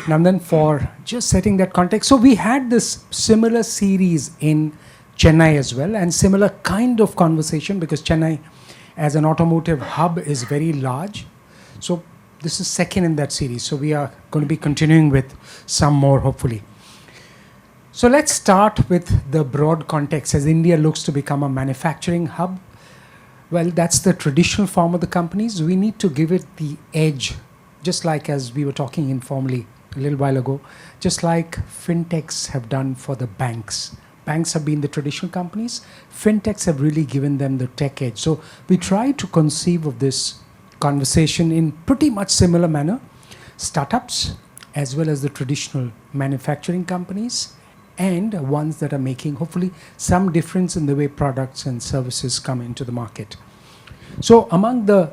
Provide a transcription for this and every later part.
Nandan, for just setting that context. So we had this similar series in Chennai as well, and similar kind of conversation, because Chennai as an automotive hub is very large. So this is second in that series. So we are going to be continuing with some more, hopefully. So let's start with the broad context. As India looks to become a manufacturing hub, well, that's the traditional form of the companies. We need to give it the edge, just like as we were talking informally a little while ago, just like fintechs have done for the banks. Banks have been the traditional companies. Fintechs have really given them the tech edge. So we try to conceive of this conversation in pretty much similar manner. Startups, as well as the traditional manufacturing companies, and ones that are making, hopefully, some difference in the way products and services come into the market. So among the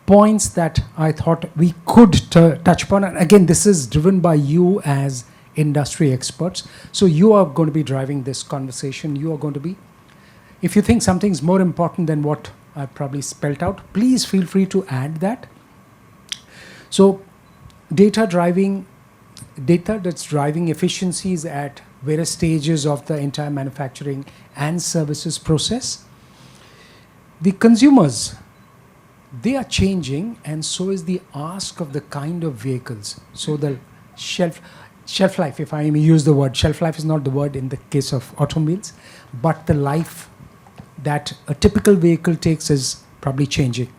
points that I thought we could touch upon, and again, this is driven by you as industry experts. So you are going to be driving this conversation. You are going to be, if you think something's more important than what I probably spelled out, please feel free to add that. So data that's driving efficiencies at various stages of the entire manufacturing and services process. The consumers, they are changing, and so is the ask of the kind of vehicles. So the shelf life, if I may use the word, shelf life is not the word in the case of automobiles, but the life that a typical vehicle takes is probably changing.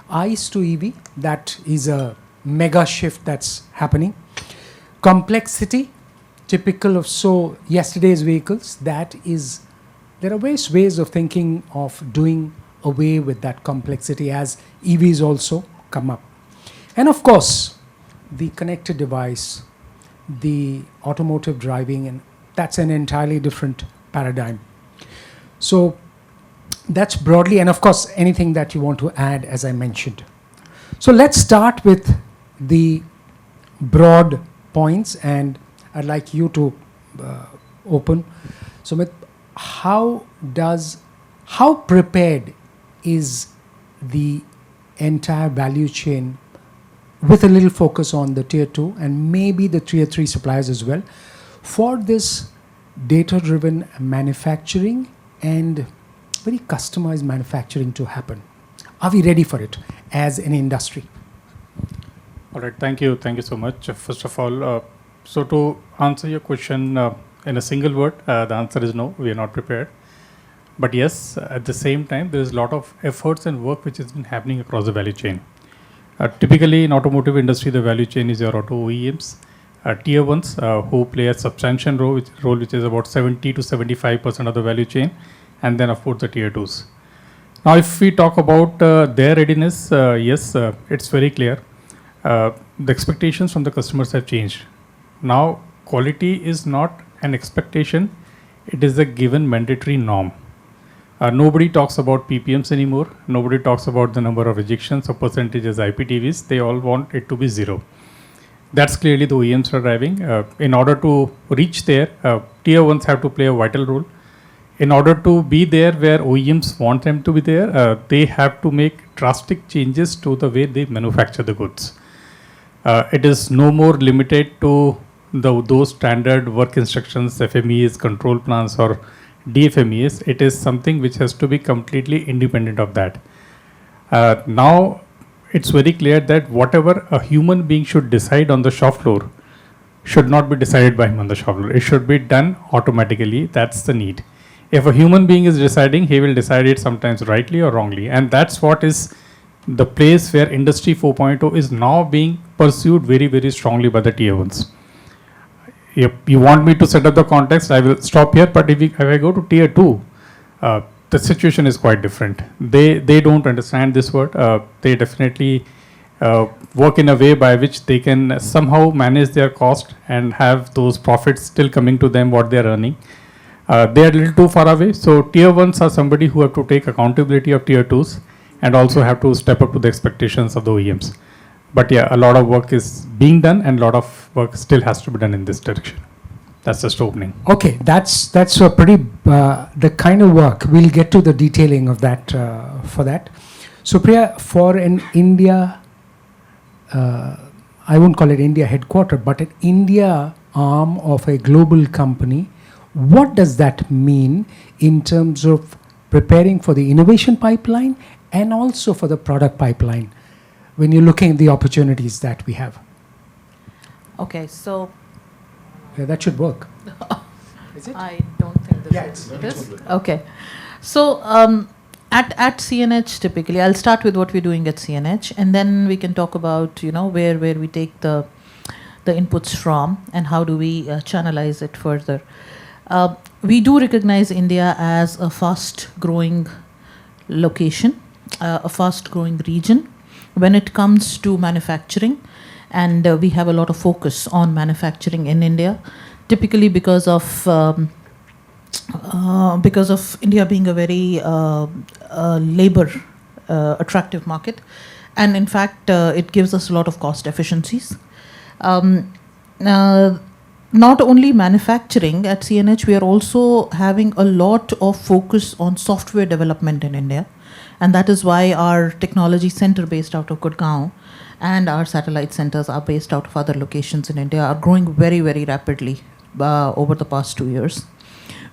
ICE to EV, that is a mega shift that's happening. Complexity, typical of yesterday's vehicles, there are various ways of thinking of doing away with that complexity as EVs also come up. And of course, the connected device, the automotive driving, and that's an entirely different paradigm. So that's broadly, and of course, anything that you want to add, as I mentioned. So let's start with the broad points, and I'd like you to open. Sumit, how prepared is the entire value chain, with a little focus on the tier 2 and maybe the tier 3 suppliers as well, for this data-driven manufacturing and very customized manufacturing to happen? Are we ready for it as an industry? All right, thank you so much. First of all, so to answer your question in a single word, the answer is no, we are not prepared. But yes, at the same time, there is a lot of efforts and work which has been happening across the value chain. Typically in automotive industry, the value chain is your auto OEMs, tier ones who play a substantial role which is about 70 to 75% of the value chain, and then of course the tier 2s. Now if we talk about their readiness, yes, it's very clear. The expectations from the customers have changed. Now quality is not an expectation, it is a given mandatory norm. Nobody talks about PPMs anymore. Nobody talks about the number of ejections or percentages IPTVs. They all want it to be zero. That's clearly the OEMs are driving. In order to reach there, tier ones have to play a vital role. In order to be there where OEMs want them to be there, they have to make drastic changes to the way they manufacture the goods. It is no more limited to those standard work instructions, FMEs, control plans, or DFMEs. It is something which has to be completely independent of that. Now, it's very clear that whatever a human being should decide on the shop floor should not be decided by him on the shop floor. It should be done automatically. That's the need. If a human being is deciding, he will decide it sometimes rightly or wrongly. And that's what is the place where Industry 4.0 is now being pursued very, very strongly by the tier ones. If you want me to set up the context, I will stop here. But if I go to tier 2, the situation is quite different. They don't understand this word. They definitely work in a way by which they can somehow manage their cost and have those profits still coming to them what they are earning. They are a little too far away. So tier 1s are somebody who have to take accountability of tier 2s and also have to step up to the expectations of the OEMs. But yeah, a lot of work is being done and a lot of work still has to be done in this direction. That's just opening. Okay, that's a pretty, the kind of work, we'll get to the detailing of that for that. Supriya, for an India, I won't call it India headquartered, but an India arm of a global company. What does that mean in terms of preparing for the innovation pipeline and also for the product pipeline when you're looking at the opportunities that we have? Okay, so Yeah, that should work. Is it? I don't think this Yeah, is. it's- It is? Okay. So at CNH, typically, I'll start with what we're doing at CNH, and then we can talk about, where we take the inputs from and how do we channelize it further. We do recognize India as a fast-growing location, a fast-growing region when it comes to manufacturing, and we have a lot of focus on manufacturing in India, typically because of India being a very labor attractive market, and in fact it gives us a lot of cost efficiencies. Not only manufacturing at CNH, we are also having a lot of focus on software development in India, and that is why our technology center based out of Gurgaon and our satellite centers are based out of other locations in India are growing very, very rapidly over the past 2 years.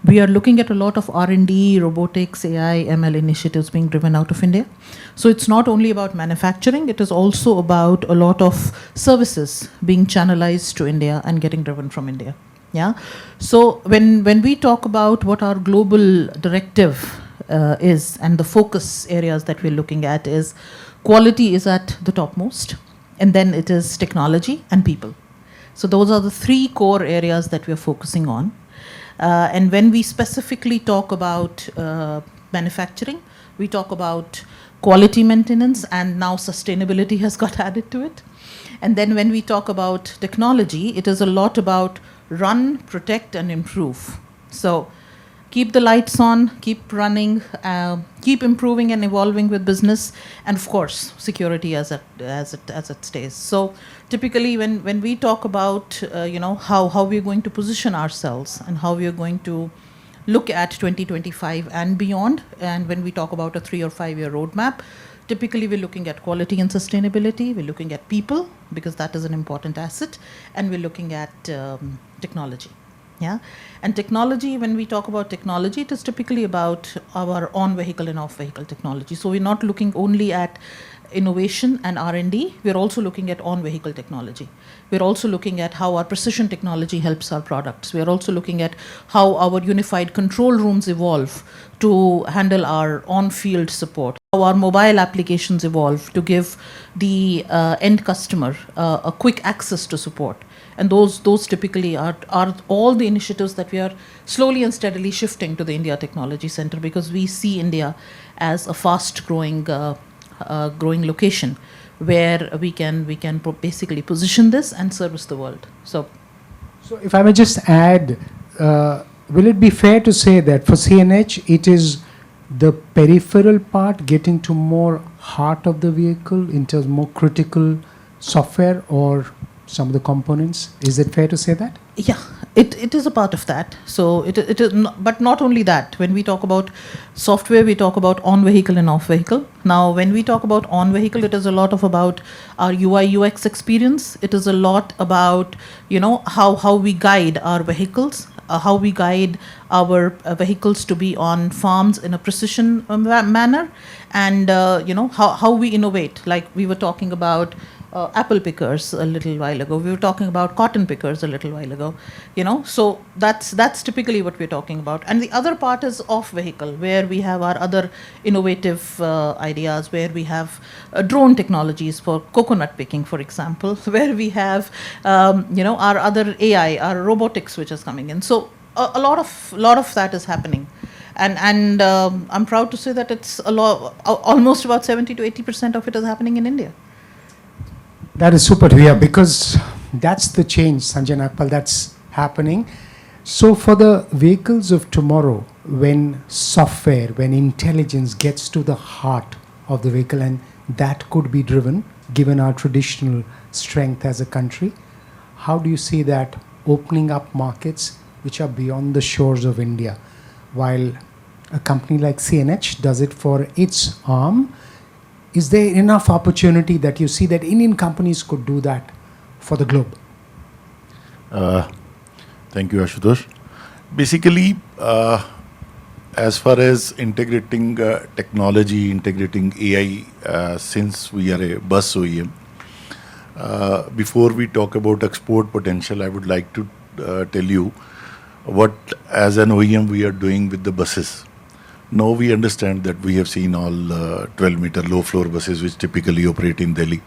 We are looking at a lot of R&D, robotics, AI, ML initiatives being driven out of India. So it's not only about manufacturing, it is also about a lot of services being channelized to India and getting driven from India. Yeah. So when we talk about what our global directive is and the focus areas that we're looking at is quality is at the topmost, and then it is technology and people. So those are the three core areas that we're focusing on. And when we specifically talk about manufacturing, we talk about quality maintenance, and now sustainability has got added to it. And then when we talk about technology, it is a lot about run, protect, and improve. So keep the lights on, keep running, keep improving and evolving with business, and of course, security as it stays. So typically, when we talk about how we're going to position ourselves and how we are going to look at 2025 and beyond, and when we talk about a 3 or 5 year roadmap, typically we're looking at quality and sustainability. We're looking at people because that is an important asset, and we're looking at technology. Yeah, and technology, when we talk about technology, it is typically about our on-vehicle and off-vehicle technology. So we're not looking only at innovation and R&D, we're also looking at on-vehicle technology. We're also looking at how our precision technology helps our products. We're also looking at how our unified control rooms evolve to handle our on-field support, how our mobile applications evolve to give the end customer a quick access to support. And those typically are all the initiatives that we are slowly and steadily shifting to the India Technology Center, because we see India as a fast-growing growing location where we can basically position this and service the world. So if I may just add, will it be fair to say that for CNH, it is the peripheral part getting to more heart of the vehicle in terms of more critical software or some of the components? Is it fair to say that? yeah, it is a part of that. So it is, but not only that. When we talk about software, we talk about on-vehicle and off-vehicle. Now, when we talk about on-vehicle, it is a lot about our UI UX experience. It is a lot about how we guide our vehicles, how we guide our vehicles to be on farms in a precision manner, and how we innovate. Like we were talking about apple pickers a little while ago. We were talking about cotton pickers a little while ago. So that's typically what we're talking about. And the other part is off vehicle, where we have our other innovative ideas, where we have drone technologies for coconut picking, for example, where we have our other AI, our robotics, which is coming in. So a lot of that is happening. And I'm proud to say that it's almost about 70 to 80% of it is happening in India. That is super to hear, because that's the change, Sanjay, Nagpal, that's happening. So for the vehicles of tomorrow, when software, when intelligence gets to the heart of the vehicle, and that could be driven, given our traditional strength as a country, how do you see that opening up markets which are beyond the shores of India? While a company like CNH does it for its arm, is there enough opportunity that you see that Indian companies could do that for the globe? Thank you, Ashutosh. Basically, as far as integrating technology, integrating AI, since we are a bus OEM, before we talk about export potential, I would like to tell you what, as an OEM, we are doing with the buses. Now we understand that we have seen all 12-meter low-floor buses which typically operate in Delhi.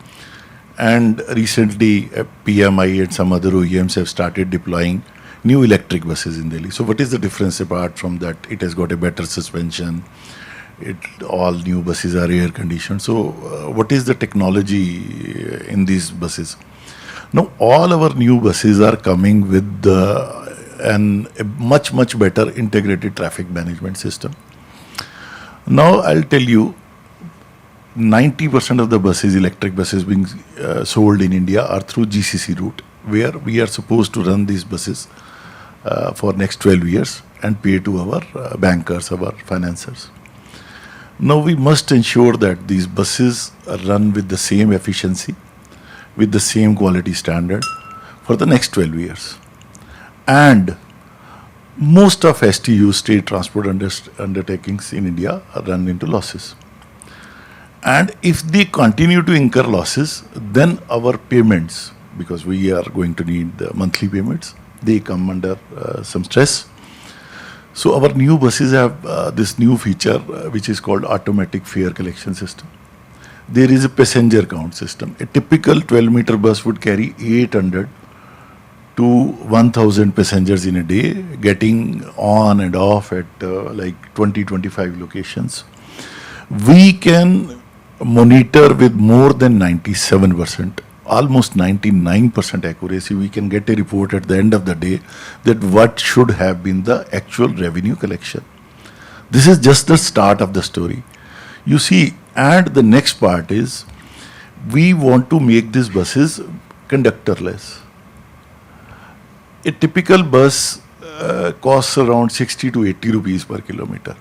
And recently, PMI and some other OEMs have started deploying new electric buses in Delhi. So what is the difference apart from that? It has got a better suspension. All new buses are air conditioned. So what is the technology in these buses? Now all our new buses are coming with a much better integrated traffic management system. Now I'll tell you, 90% of the buses, electric buses being sold in India are through GCC route, where we are supposed to run these buses for next 12 years and pay to our bankers, our financiers. Now we must ensure that these buses are run with the same efficiency, with the same quality standard for the next 12 years. And most of STU, state transport undertakings in India, are run into losses. And if they continue to incur losses, then our payments, because we are going to need the monthly payments, they come under some stress. So our new buses have this new feature which is called automatic fare collection system. There is a passenger count system. A typical 12-meter bus would carry 800 to 1,000 passengers in a day, getting on and off at like 20-25 locations. We can monitor with more than 97%, almost 99% accuracy. We can get a report at the end of the day that what should have been the actual revenue collection. This is just the start of the story. You see, and the next part is, we want to make these buses conductorless. A typical bus costs around 60 to 80 rupees per kilometer,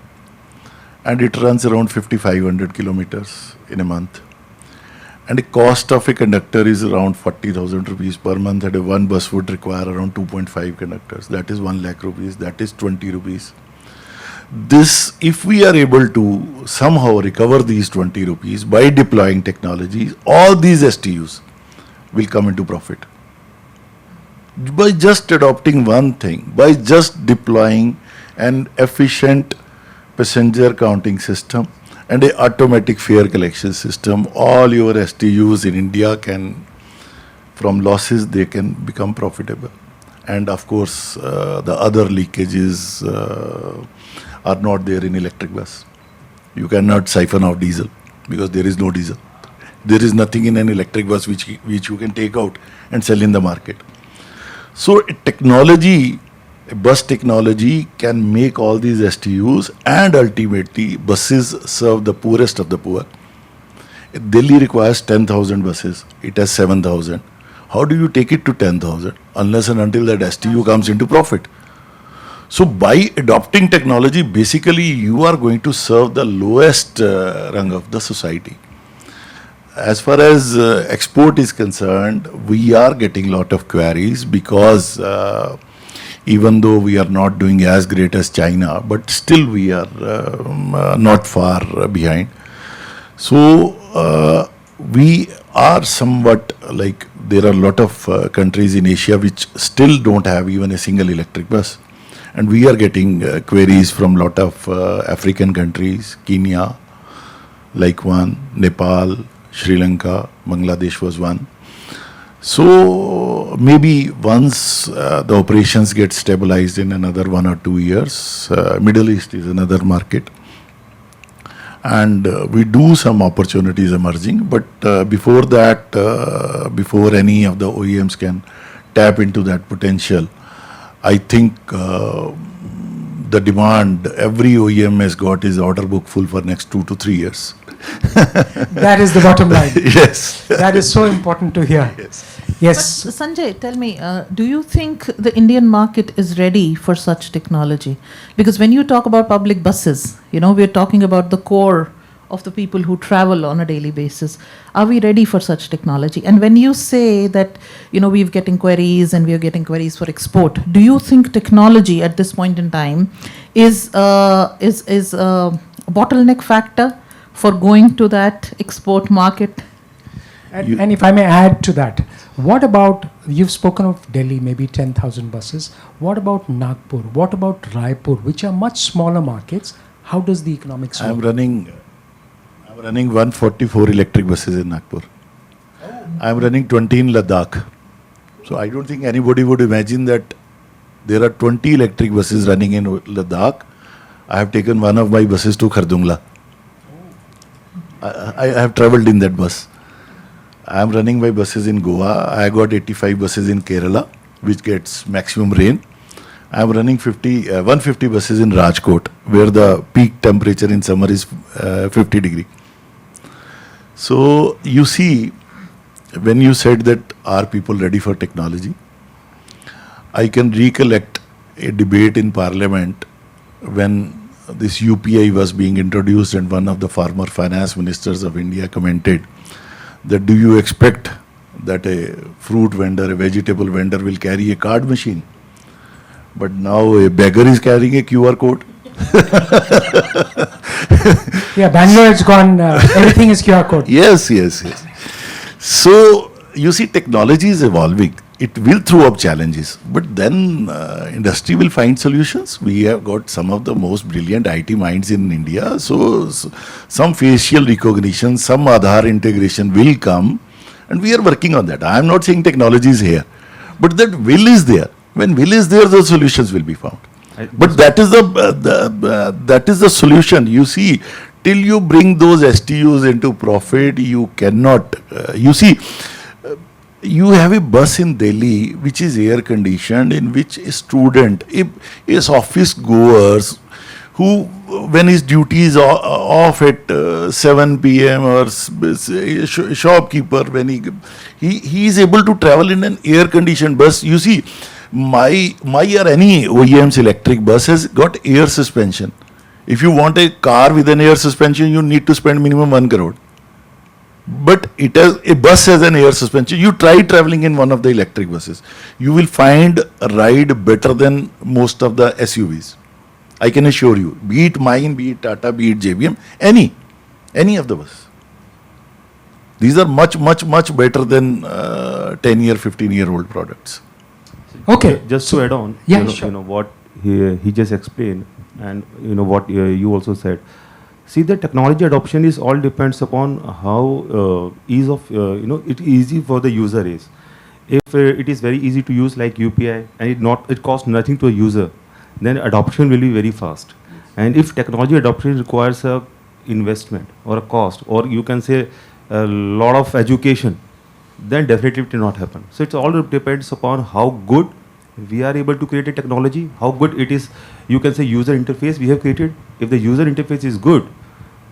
and it runs around 5,500 kilometers in a month. And the cost of a conductor is around 40,000 rupees per month, and one bus would require around 2.5 conductors. That is 1 lakh rupees, that is 20 rupees. This, if we are able to somehow recover these 20 rupees by deploying technologies, all these STUs will come into profit. By just adopting one thing, by just deploying an efficient passenger counting system and an automatic fare collection system, all your STUs in India can, from losses, they can become profitable. And of course, the other leakages are not there in electric bus. You cannot siphon out diesel because there is no diesel. There is nothing in an electric bus which you can take out and sell in the market. So technology, bus technology can make all these STUs, and ultimately buses serve the poorest of the poor. Delhi requires 10,000 buses. It has 7,000. How do you take it to 10,000 unless and until that STU comes into profit? So by adopting technology, basically you are going to serve the lowest rung of the society. As far as export is concerned, we are getting a lot of queries because even though we are not doing as great as China, but still we are not far behind. So we are somewhat like, there are a lot of countries in Asia which still don't have even a single electric bus. And we are getting queries from a lot of African countries, Kenya, like one, Nepal, Sri Lanka, Bangladesh was one. So maybe once the operations get stabilized in another 1 or 2 years, Middle East is another market. And we do some opportunities emerging, but before that, before any of the OEMs can tap into that potential, I think the demand, every OEM has got his order book full for next 2 to 3 years. That is the bottom line. Yes. That is so important to hear. Yes. Yes. But Sanjay, tell me, do you think the Indian market is ready for such technology? Because when you talk about public buses, we're talking about the core of the people who travel on a daily basis. Are we ready for such technology? And when you say that, we're getting queries and we're getting queries for export, do you think technology at this point in time is a bottleneck factor for going to that export market? And if I may add to that, what about, you've spoken of Delhi, maybe 10,000 buses. What about Nagpur? What about Raipur, which are much smaller markets? How does the economics work? I'm running 144 electric buses in Nagpur. I'm running 20 in Ladakh. So I don't think anybody would imagine that there are 20 electric buses running in Ladakh. I have taken one of my buses to Khardungla. I have traveled in that bus. I am running my buses in Goa. I got 85 buses in Kerala, which gets maximum rain. I am running 150 buses in Rajkot, where the peak temperature in summer is 50 degree. So you see, when you said that are people ready for technology, I can recollect a debate in Parliament when this UPI was being introduced, and one of the former finance ministers of India commented that do you expect that a fruit vendor, a vegetable vendor will carry a card machine? But now a beggar is carrying a QR code. Yeah, Bangalore has gone, everything is QR code. Yes. So, you see, technology is evolving. It will throw up challenges, but then industry will find solutions. We have got some of the most brilliant IT minds in India. So some facial recognition, some Aadhaar integration will come, and we are working on that. I am not saying technology is here, but that will is there. When will is there, the solutions will be found. But that is the solution. You see, till you bring those STUs into profit, you cannot. You see. You have a bus in Delhi which is air conditioned, in which a student, is office goers who, when his duty is off at 7 p.m. or shopkeeper, when he is able to travel in an air conditioned bus. You see, my or any OEM's electric bus has got air suspension. If you want a car with an air suspension, you need to spend minimum 1 crore. But a bus has an air suspension. You try traveling in one of the electric buses. You will find a ride better than most of the SUVs. I can assure you. Be it mine, be it Tata, be it JBM, any of the bus. These are much better than 10-year, 15-year-old products. Okay. Just to add on, yeah, sure. What he just explained, and what you also said. See, the technology adoption is all depends upon how ease of it easy for the user is. If it is very easy to use like UPI and it costs nothing to a user, then adoption will be very fast. And if technology adoption requires a investment or a cost, or you can say a lot of education, then definitely it will not happen. So it all depends upon how good we are able to create a technology, how good it is, you can say user interface we have created. If the user interface is good,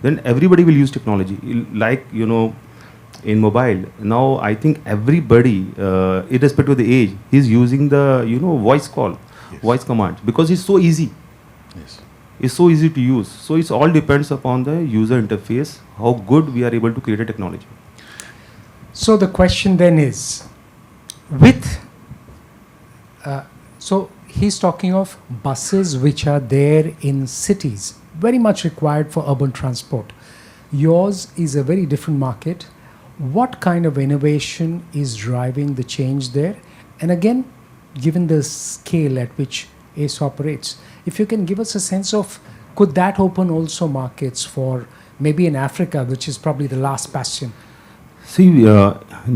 then everybody will use technology. Like, in mobile, now I think everybody, irrespective of the age, is using the, voice call, yes, voice command, because it's so easy. Yes. It's so easy to use. So it all depends upon the user interface, how good we are able to create a technology. So the question then is, so he's talking of buses which are there in cities, very much required for urban transport. Yours is a very different market. What kind of innovation is driving the change there? And again, given the scale at which ACE operates, if you can give us a sense of, could that open also markets for maybe in Africa, which is probably the last bastion? See,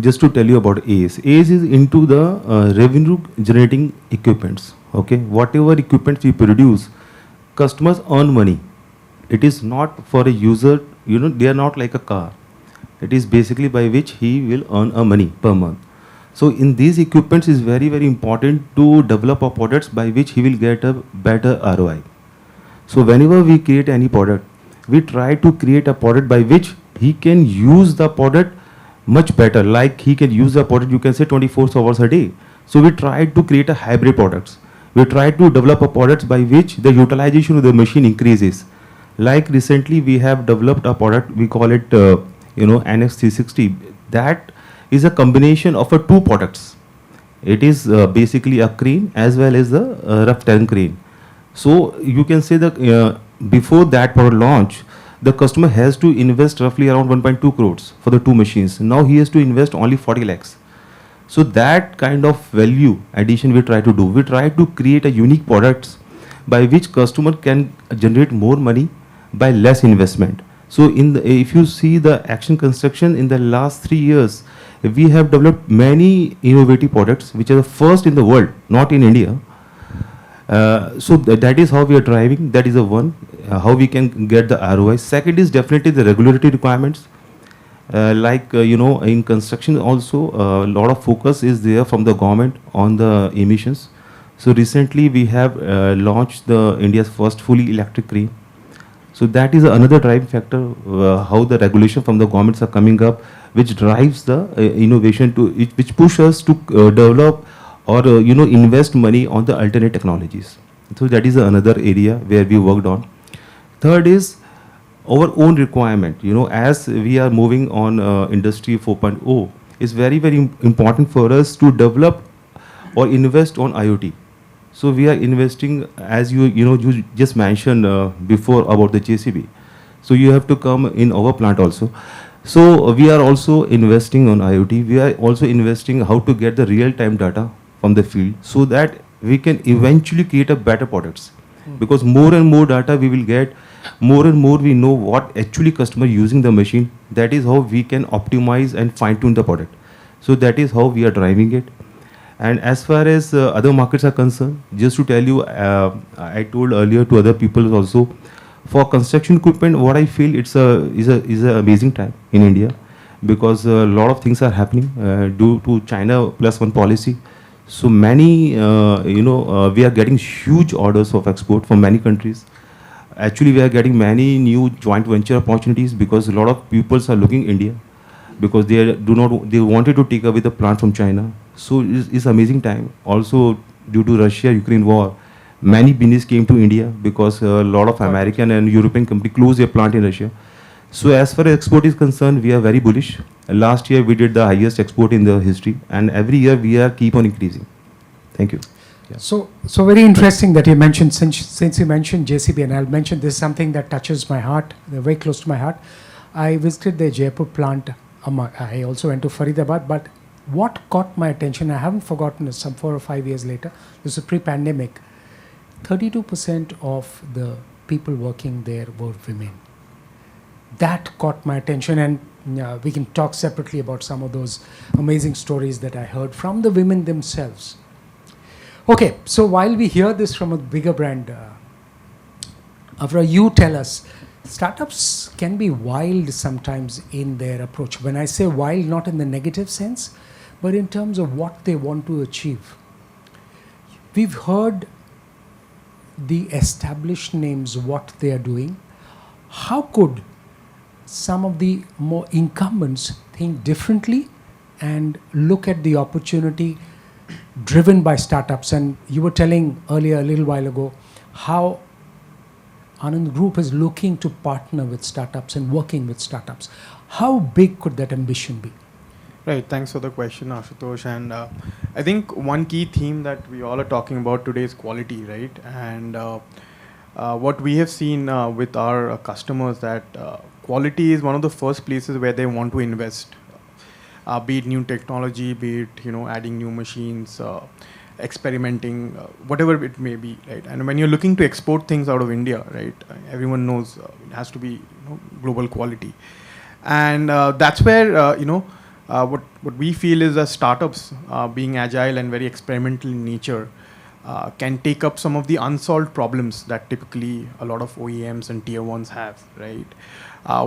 just to tell you about ACE. ACE is into the revenue generating equipments. Okay, whatever equipment we produce, customers earn money. It is not for a user, they are not like a car. It is basically by which he will earn a money per month. So in these equipments is very, very important to develop a products by which he will get a better ROI. So whenever we create any product, we try to create a product by which he can use the product much better. Like he can use the product, you can say 24 hours a day. So we try to create a hybrid products. We try to develop a products by which the utilization of the machine increases. Like recently, we have developed a product, we call it, NX360. That is a combination of two products. It is basically a crane as well as the rough terrain crane. So you can say that before that product launch, the customer has to invest roughly around 1.2 crores for the two machines. Now he has to invest only 40 lakhs. So that kind of value addition we try to do. We try to create a unique products by which customer can generate more money by less investment. So if you see the action construction in the last 3 years, we have developed many innovative products which are the first in the world, not in India. So that is how we are driving. That is the one, how we can get the ROI. Second is definitely the regulatory requirements. In construction also, a lot of focus is there from the government on the emissions. So recently we have launched the India's first fully electric crane. So that is another driving factor, how the regulation from the governments are coming up, which drives the innovation which pushes us to develop or invest money on the alternate technologies. So that is another area where we worked on. Third is our own requirement. As we are moving on Industry 4.0, it's very, very important for us to develop or invest on IoT. So we are investing, as you just mentioned before about the JCB. So you have to come in our plant also. So we are also investing on IoT. We are also investing how to get the real-time data from the field so that we can eventually create a better products. Because more and more data we will get, more and more we know what actually customer using the machine. That is how we can optimize and fine-tune the product. So that is how we are driving it. And as far as other markets are concerned, just to tell you, I told earlier to other people also, for construction equipment, what I feel is an amazing time in India, because a lot of things are happening due to China +1 policy. So many, we are getting huge orders of export from many countries. Actually, we are getting many new joint venture opportunities because a lot of people are looking India, because they wanted to take away the plant from China. So it's amazing time. Also, due to Russia-Ukraine war, many business came to India because a lot of American and European companies closed their plant in Russia. So as far as export is concerned, we are very bullish. Last year we did the highest export in the history, and every year we are keep on increasing. Thank you. Yeah. So very interesting that you mentioned, since you mentioned JCB, and I'll mention this is something that touches my heart, very close to my heart. I visited the Jaipur plant. I also went to Faridabad, but what caught my attention, I haven't forgotten it, some 4 or 5 years later, this is pre-pandemic, 32% of the people working there were women. That caught my attention, and we can talk separately about some of those amazing stories that I heard from the women themselves. Okay, so while we hear this from a bigger brand, Avra, you tell us, startups can be wild sometimes in their approach. When I say wild, not in the negative sense, but in terms of what they want to achieve. We've heard the established names, what they are doing. How could some of the more incumbents think differently and look at the opportunity driven by startups? And you were telling earlier, a little while ago, how Anand Group is looking to partner with startups and working with startups. How big could that ambition be? Right, thanks for the question, Ashutosh. And I think one key theme that we all are talking about today is quality, right? And what we have seen with our customers, that quality is one of the first places where they want to invest. Be it new technology, be it adding new machines, experimenting, whatever it may be, right? And when you're looking to export things out of India, right, everyone knows it has to be global quality, and that's where what we feel is that startups, being agile and very experimental in nature, can take up some of the unsolved problems that typically a lot of OEMs and tier ones have, right?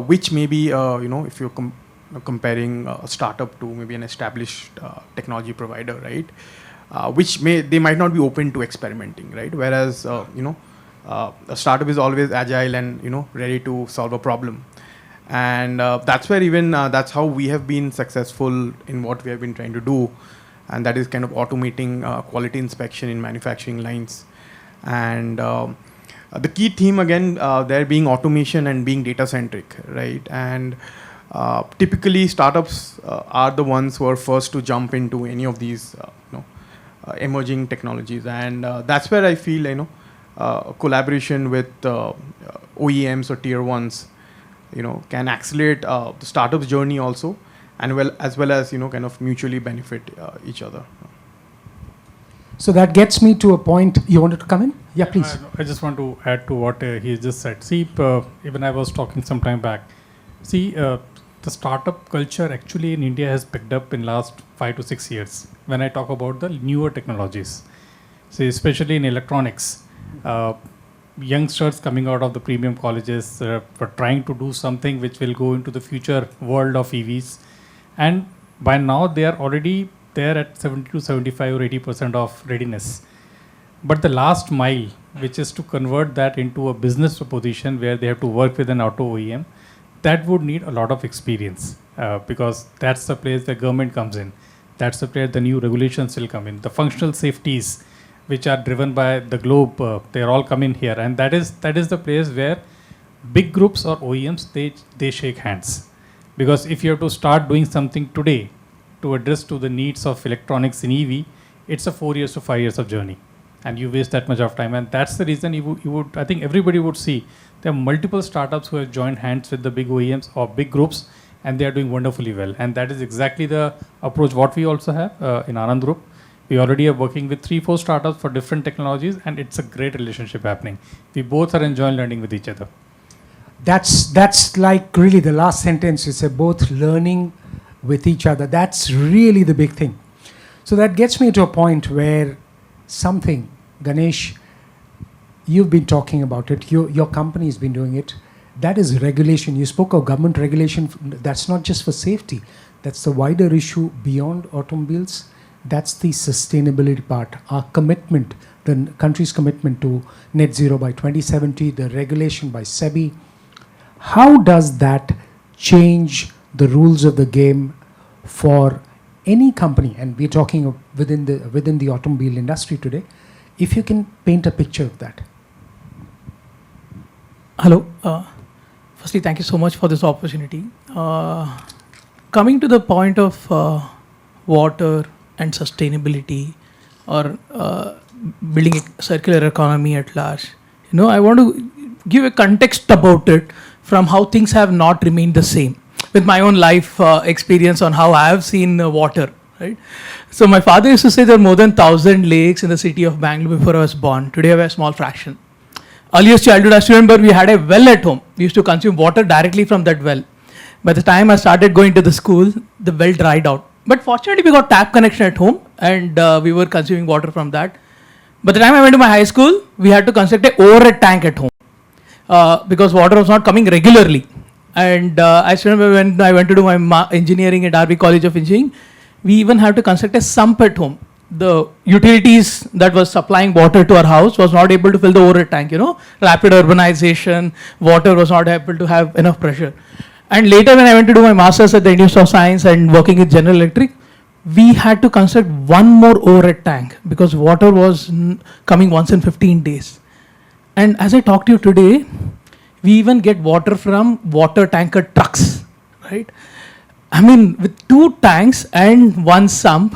Which maybe if you're comparing a startup to maybe an established technology provider, right? Which they might not be open to experimenting, right? Whereas a startup is always agile and ready to solve a problem, and that's where even that's how we have been successful in what we have been trying to do, and that is kind of automating quality inspection in manufacturing lines. And the key theme again, there being automation and being data centric, right? And typically startups are the ones who are first to jump into any of these emerging technologies, and that's where I feel collaboration with OEMs or tier ones can accelerate the startup's journey also, and as well as kind of mutually benefit each other. So that gets me to a point. You wanted to come in? Yeah, please. I just want to add to what he just said. See, even I was talking some time back. See, the startup culture actually in India has picked up in last 5 to 6 years. When I talk about the newer technologies, see, especially in electronics, youngsters coming out of the premium colleges were trying to do something which will go into the future world of EVs, and by now they are already there at 70 to 75 or 80% of readiness. But the last mile, which is to convert that into a business proposition where they have to work with an auto OEM, that would need a lot of experience because that's the place the government comes in. That's the place the new regulations will come in. The functional safeties, which are driven by the globe, they're all coming here. And that is the place where big groups or OEMs, they shake hands. Because if you have to start doing something today to address to the needs of electronics in EV, it's a 4 years to 5 years of journey. And you waste that much of time. And that's the reason you would, I think everybody would see there are multiple startups who have joined hands with the big OEMs or big groups, and they are doing wonderfully well. And that is exactly the approach what we also have in Anand Group. We already are working with 3-4 startups for different technologies, and it's a great relationship happening. We both are enjoying learning with each other. That's like really the last sentence. You say both learning with each other. That's really the big thing. So that gets me to a point where something, Ganesh, you've been talking about it. Your company has been doing it. That is regulation. You spoke of government regulation. That's not just for safety. That's the wider issue beyond automobiles. That's the sustainability part. Our commitment, the country's commitment to net zero by 2070, the regulation by SEBI. How does that change the rules of the game for any company? And we're talking of within the automobile industry today. If you can paint a picture of that. Hello. Firstly, thank you so much for this opportunity. Coming to the point of water and sustainability or building a circular economy at large, I want to give a context about it from how things have not remained the same with my own life experience on how I have seen water. Right? So my father used to say there are more than 1,000 lakes in the city of Bangalore before I was born. Today I have a small fraction. Earliest childhood, I still remember we had a well at home. We used to consume water directly from that well. By the time I started going to the school, the well dried out. But fortunately, we got tap connection at home and we were consuming water from that. By the time I went to my high school, we had to construct an overhead tank at home because water was not coming regularly. And I still remember when I went to do my engineering at RB College of Engineering, we even had to construct a sump at home. The utilities that was supplying water to our house was not able to fill the overhead tank, rapid urbanization, water was not able to have enough pressure. And later when I went to do my master's at the Institute of Science and working with General Electric, we had to construct one more overhead tank because water was coming once in 15 days. And as I talk to you today, we even get water from water tanker trucks, right? I mean, with 2 tanks and 1 sump,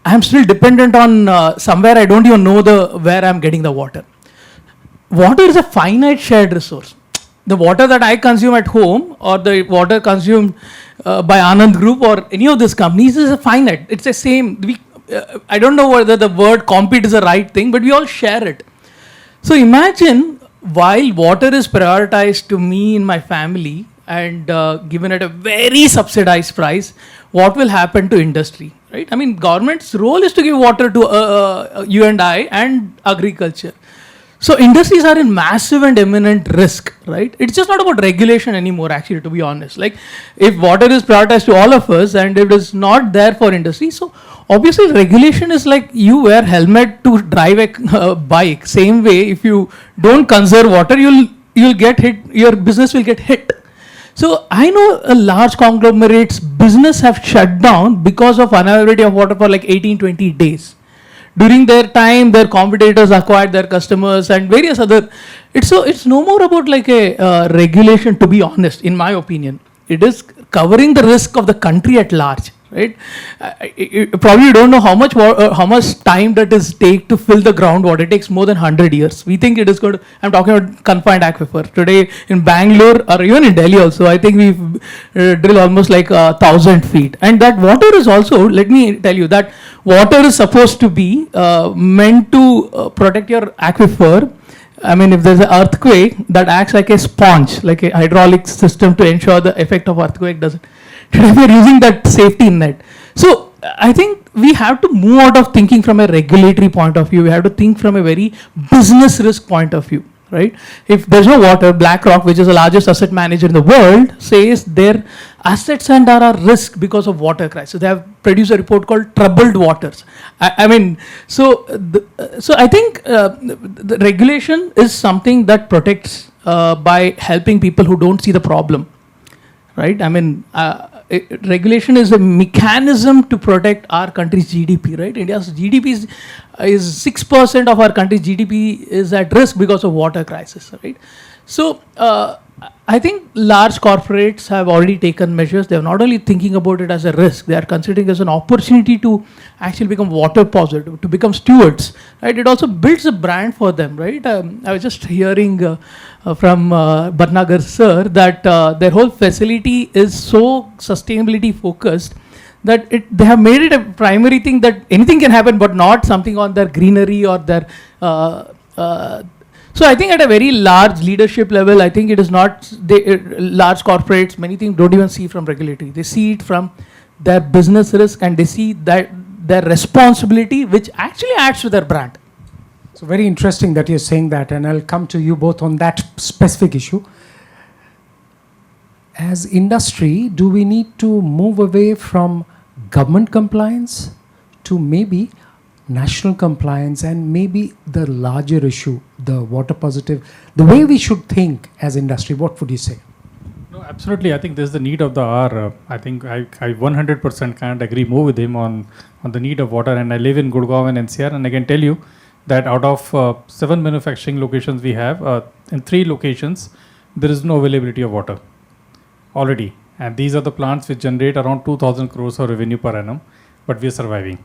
I'm still dependent on somewhere I don't even know where I'm getting the water. Water is a finite shared resource. The water that I consume at home or the water consumed by Anand Group or any of these companies is a finite. It's the same. I don't know whether the word compete is the right thing, but we all share it. So imagine while water is prioritized to me and my family and given at a very subsidized price, what will happen to industry, right? I mean, government's role is to give water to you and I and agriculture. So industries are in massive and imminent risk, right? It's just not about regulation anymore, actually, to be honest. Like, if water is prioritized to all of us and it is not there for industry, so obviously regulation is like you wear helmet to drive a bike. Same way, if you don't conserve water, you'll get hit, your business will get hit. So I know a large conglomerate's business have shut down because of unavailability of water for like 18-20 days. during their time, their competitors acquired their customers and various other. It's no more about like a regulation, to be honest, in my opinion. It is covering the risk of the country at large, right? You probably don't know how much time that is take to fill the groundwater. It takes more than 100 years. We think it is good. I'm talking about confined aquifer. Today in Bangalore or even in Delhi also, I think we've drill almost like 1,000 feet. And that water is also, let me tell you, that water is supposed to be meant to protect your aquifer. I mean, if there's an earthquake, that acts like a sponge, like a hydraulic system to ensure the effect of earthquake doesn't. Today we are using that safety net. So I think we have to move out of thinking from a regulatory point of view. We have to think from a very business risk point of view, right? If there's no water, BlackRock, which is the largest asset manager in the world, says their assets and are at risk because of water crisis. They have produced a report called Troubled Waters. I mean, so I think the regulation is something that protects by helping people who don't see the problem, right? I mean, regulation is a mechanism to protect our country's GDP, right? India's GDP is 6% of our country's GDP is at risk because of water crisis, right? So I think large corporates have already taken measures. They are not only thinking about it as a risk, they are considering it as an opportunity to actually become water positive, to become stewards, right? It also builds a brand for them, right? I was just hearing from Bhatnagar sir that their whole facility is so sustainability focused that they have made it a primary thing that anything can happen, but not something on their greenery or their so I think at a very large leadership level, I think it is not, large corporates, many things don't even see from regulatory. They see it from their business risk and they see that their responsibility, which actually adds to their brand. So very interesting that you're saying that, and I'll come to you both on that specific issue. As industry, do we need to move away from government compliance to maybe national compliance and maybe the larger issue, the water positive, the way we should think as industry? What would you say? No, absolutely. I think there's the need of the hour. I think I 100% can't agree more with him on the need of water. And I live in Gurgaon and NCR, and I can tell you that out of 7 manufacturing locations we have, in 3 locations, there is no availability of water already. And these are the plants which generate around 2,000 crores of revenue per annum, but we are surviving.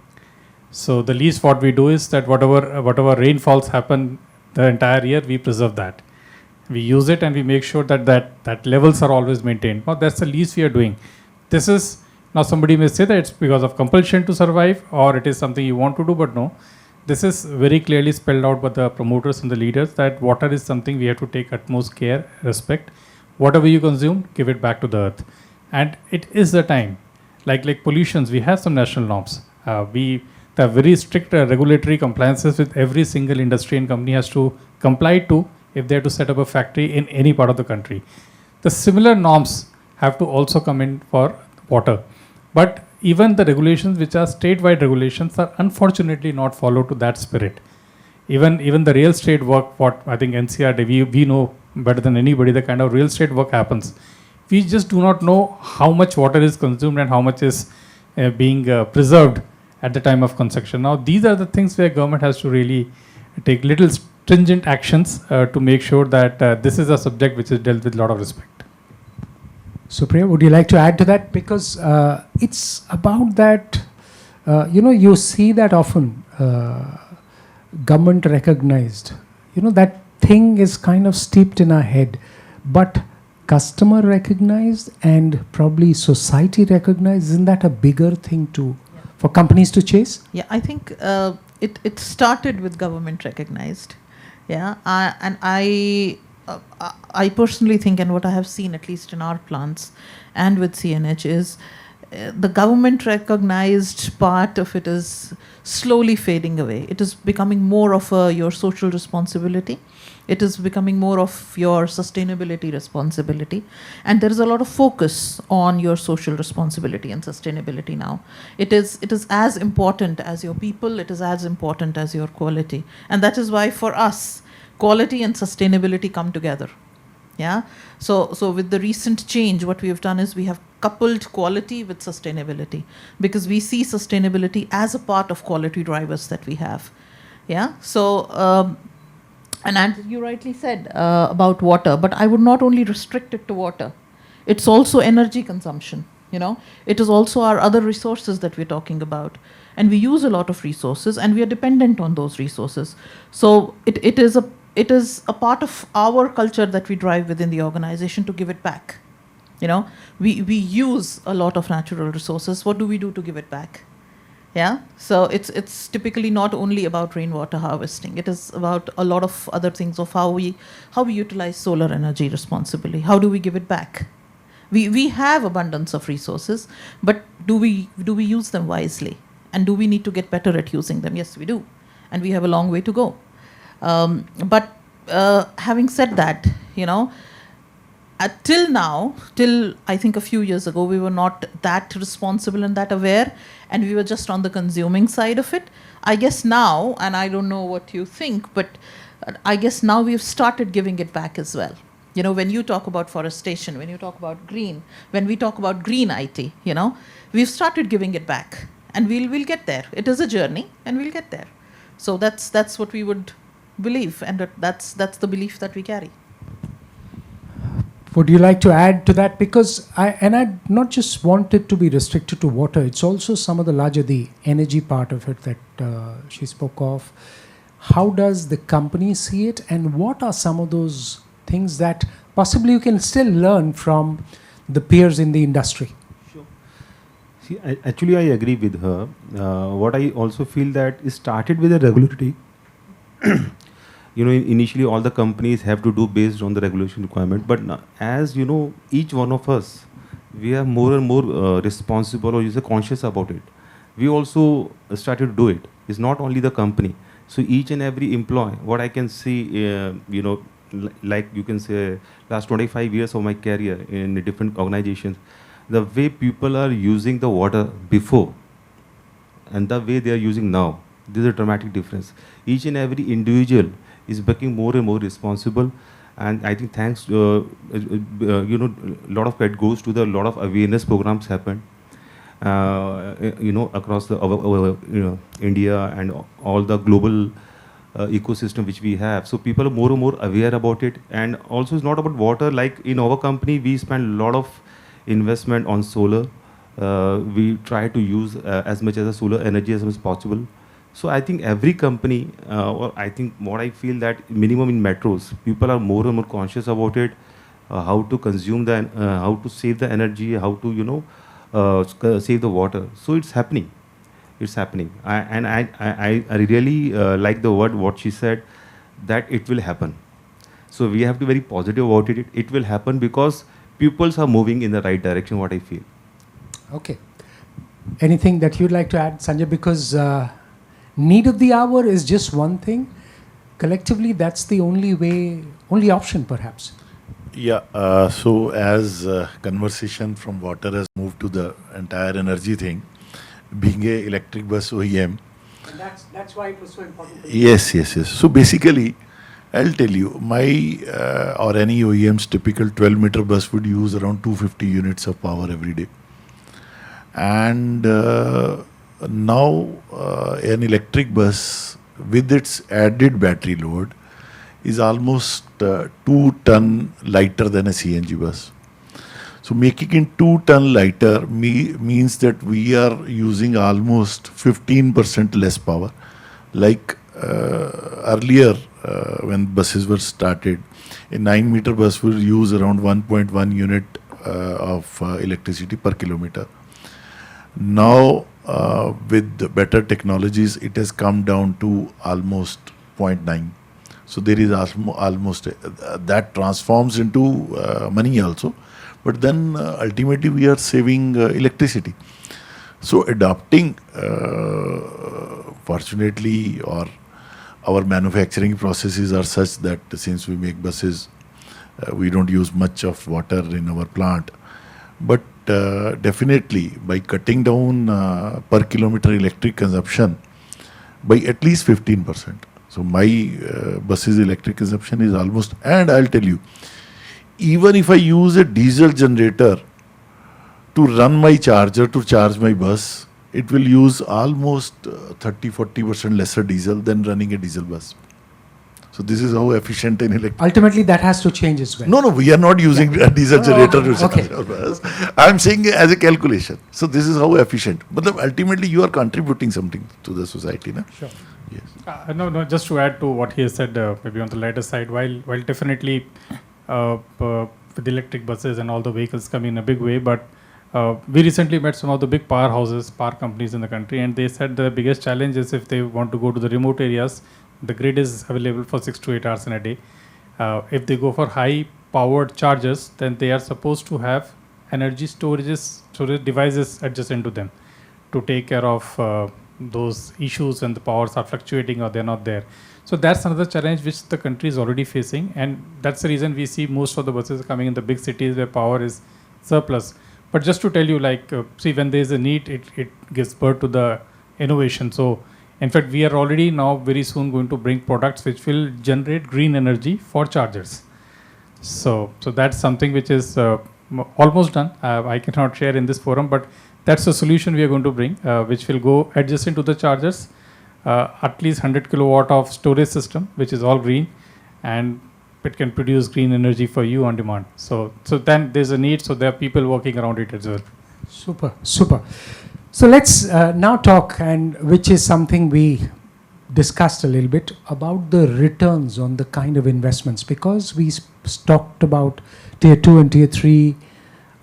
So the least what we do is that whatever rainfalls happen the entire year, we preserve that. We use it and we make sure that levels are always maintained. Now that's the least we are doing. This is, now somebody may say that it's because of compulsion to survive or it is something you want to do, but no. This is very clearly spelled out by the promoters and the leaders that water is something we have to take utmost care, respect. Whatever you consume, give it back to the earth. And it is the time. Like pollutions, we have some national norms. We have very strict regulatory compliances with every single industry and company has to comply to if they have to set up a factory in any part of the country. The similar norms have to also come in for water. But even the regulations which are statewide regulations are unfortunately not followed to that spirit. Even the real estate work, what I think NCR, we know better than anybody, the kind of real estate work happens. We just do not know how much water is consumed and how much is being preserved at the time of construction. Now, these are the things where government has to really take little stringent actions to make sure that this is a subject which is dealt with a lot of respect. Supriya, would you like to add to that? Because it's about that, you see that often, government recognized, that thing is kind of steeped in our head, but customer recognized and probably society recognized, isn't that a bigger thing for companies to chase? Yeah, I think it started with government recognized. Yeah, and I personally think, and what I have seen at least in our plants and with CNH is the government recognized part of it is slowly fading away. It is becoming more of your social responsibility. It is becoming more of your sustainability responsibility. And there is a lot of focus on your social responsibility and sustainability now. It is as important as your people. It is as important as your quality. And that is why for us, quality and sustainability come together. Yeah. So with the recent change, what we have done is we have coupled quality with sustainability, because we see sustainability as a part of quality drivers that we have. Yeah. So, and you rightly said about water, but I would not only restrict it to water. It's also energy consumption. You know, it is also our other resources that we're talking about, and we use a lot of resources, and we are dependent on those resources. So it is a part of our culture that we drive within the organization to give it back. You know, we use a lot of natural resources. What do we do to give it back? Yeah. So it's typically not only about rainwater harvesting. It is about a lot of other things of how we utilize solar energy responsibly. How do we give it back? We have abundance of resources, but do we use them wisely? And do we need to get better at using them? Yes, we do. And we have a long way to go. But having said that, you know, till now, till I think a few years ago, we were not that responsible and that aware, and we were just on the consuming side of it. I guess now, and I don't know what you think, but I guess now we've started giving it back as well. You know, when you talk about forestation, when you talk about green, when we talk about green IT, you know, we've started giving it back, and we'll get there. It is a journey, and we'll get there. So that's what we would believe, and that's the belief that we carry. Would you like to add to that? Because I not just want it to be restricted to water, it's also some of the energy part of it that she spoke of. How does the company see it, and what are some of those things that possibly you can still learn from the peers in the industry? Sure. See, actually I agree with her. What I also feel that it started with a regulatory. You know, initially all the companies have to do based on the regulation requirement, but as you know, each one of us, we are more and more responsible or conscious about it. We also started to do it. It's not only the company. So each and every employee, what I can see, you know, like you can say, last 25 years of my career in different organizations, the way people are using the water before and the way they are using now, there's a dramatic difference. Each and every individual is becoming more and more responsible, and I think thanks, you know, a lot of credit goes to the lot of awareness programs happen, you know, across the you know, India and all the global ecosystem which we have. So people are more and more aware about it, and also it's not about water. Like in our company, we spend a lot of investment on solar. We try to use as much as the solar energy as much as possible. So I think every company, or I think what I feel that minimum in metros, people are more and more conscious about it, how to consume the, how to save the energy, how to, you know, save the water. So it's happening. It's happening. I really like the word, what she said, that it will happen. So we have to be very positive about it. It will happen because pupils are moving in the right direction, what I feel. Okay. Anything that you'd like to add, Sanjay? Because need of the hour is just one thing. Collectively, that's the only way, only option perhaps. Yeah, so as conversation from water has moved to the entire energy thing, being a electric bus OEM. And that's why it was so important. Yes. So basically, I'll tell you, my or any OEM's typical 12-meter bus would use around 250 units of power every day. And now an electric bus with its added battery load is almost 2 ton lighter than a CNG bus. So making it 2 ton lighter means that we are using almost 15% less power. Like earlier when buses were started, a 9-meter bus will use around 1.1 unit of electricity per kilometer. Now with the better technologies, it has come down to almost 0.9. So there is almost that transforms into money also. But then ultimately we are saving electricity. So adopting, fortunately, or our manufacturing processes are such that since we make buses, we don't use much of water in our plant. But definitely by cutting down per kilometer electric consumption by at least 15%. So my bus's electric consumption is almost, and I'll tell you, even if I use a diesel generator to run my charger, to charge my bus, it will use almost 30-40% lesser diesel than running a diesel bus. So this is how efficient an electric. Ultimately, that has to change as well. No, we are not using a diesel generator to charge okay. our bus. I am saying as a calculation. So this is how efficient. But ultimately, you are contributing something to the society, na? Sure. Yes. No, just to add to what he has said, maybe on the lighter side, while definitely with the electric buses and all the vehicles coming in a big way, but we recently met some of the big powerhouses, power companies in the country, and they said the biggest challenge is if they want to go to the remote areas, the grid is available for 6 to 8 hours in a day. If they go for high powered chargers, then they are supposed to have energy storage devices adjacent to them to take care of those issues when the powers are fluctuating or they're not there. So that's another challenge which the country is already facing, and that's the reason we see most of the buses coming in the big cities where power is surplus. But just to tell you, like, see, when there is a need, it gives birth to the innovation. So in fact, we are already now very soon going to bring products which will generate green energy for chargers. So that's something which is almost done. I cannot share in this forum, but that's a solution we are going to bring, which will go adjacent to the chargers, at least 100 kilowatt of storage system, which is all green, and it can produce green energy for you on demand. So then there's a need, so there are people working around it as well. Super. So let's now talk, and which is something we discussed a little bit, about the returns on the kind of investments, because we talked about tier 2 and tier 3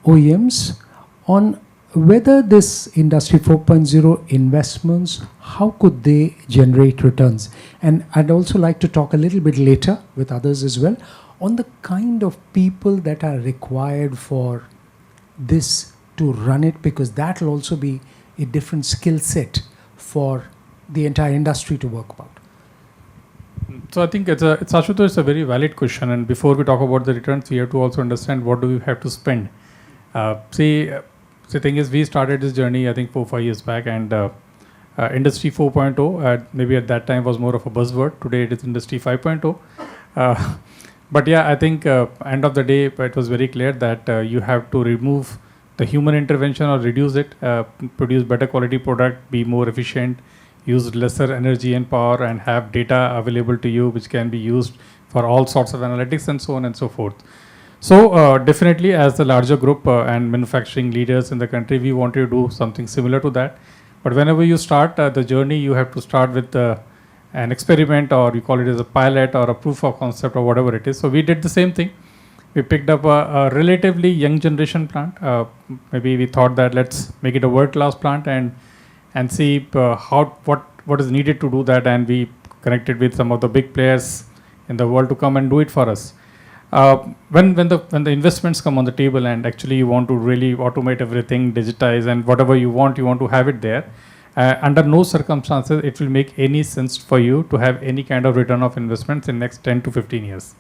OEMs on whether this industry 4.0 investments, how could they generate returns. And I'd also like to talk a little bit later with others as well on the kind of people that are required for this to run it, because that will also be a different skill set for the entire industry to work about. So I think it's Ashutosh, it's a very valid question, and before we talk about the returns, we have to also understand what do we have to spend. The thing is, we started this journey I think 4-5 years back, and Industry 4.0 maybe at that time was more of a buzzword. Today it is Industry 5.0. But yeah, I think end of the day it was very clear that you have to remove the human intervention or reduce it, produce better quality product, be more efficient, use lesser energy and power, and have data available to you which can be used for all sorts of analytics and so on and so forth. So definitely as the larger group and manufacturing leaders in the country, we want to do something similar to that. But whenever you start the journey, you have to start with an experiment, or you call it as a pilot or a proof of concept or whatever it is. So we did the same thing. We picked up a relatively young generation plant. Maybe we thought that let's make it a world-class plant and see what is needed to do that. And we connected with some of the big players in the world to come and do it for us. When the investments come on the table and actually you want to really automate everything, digitize, and whatever you want to have it there. Under no circumstances it will make any sense for you to have any kind of return of investments in next 10 to 15 years.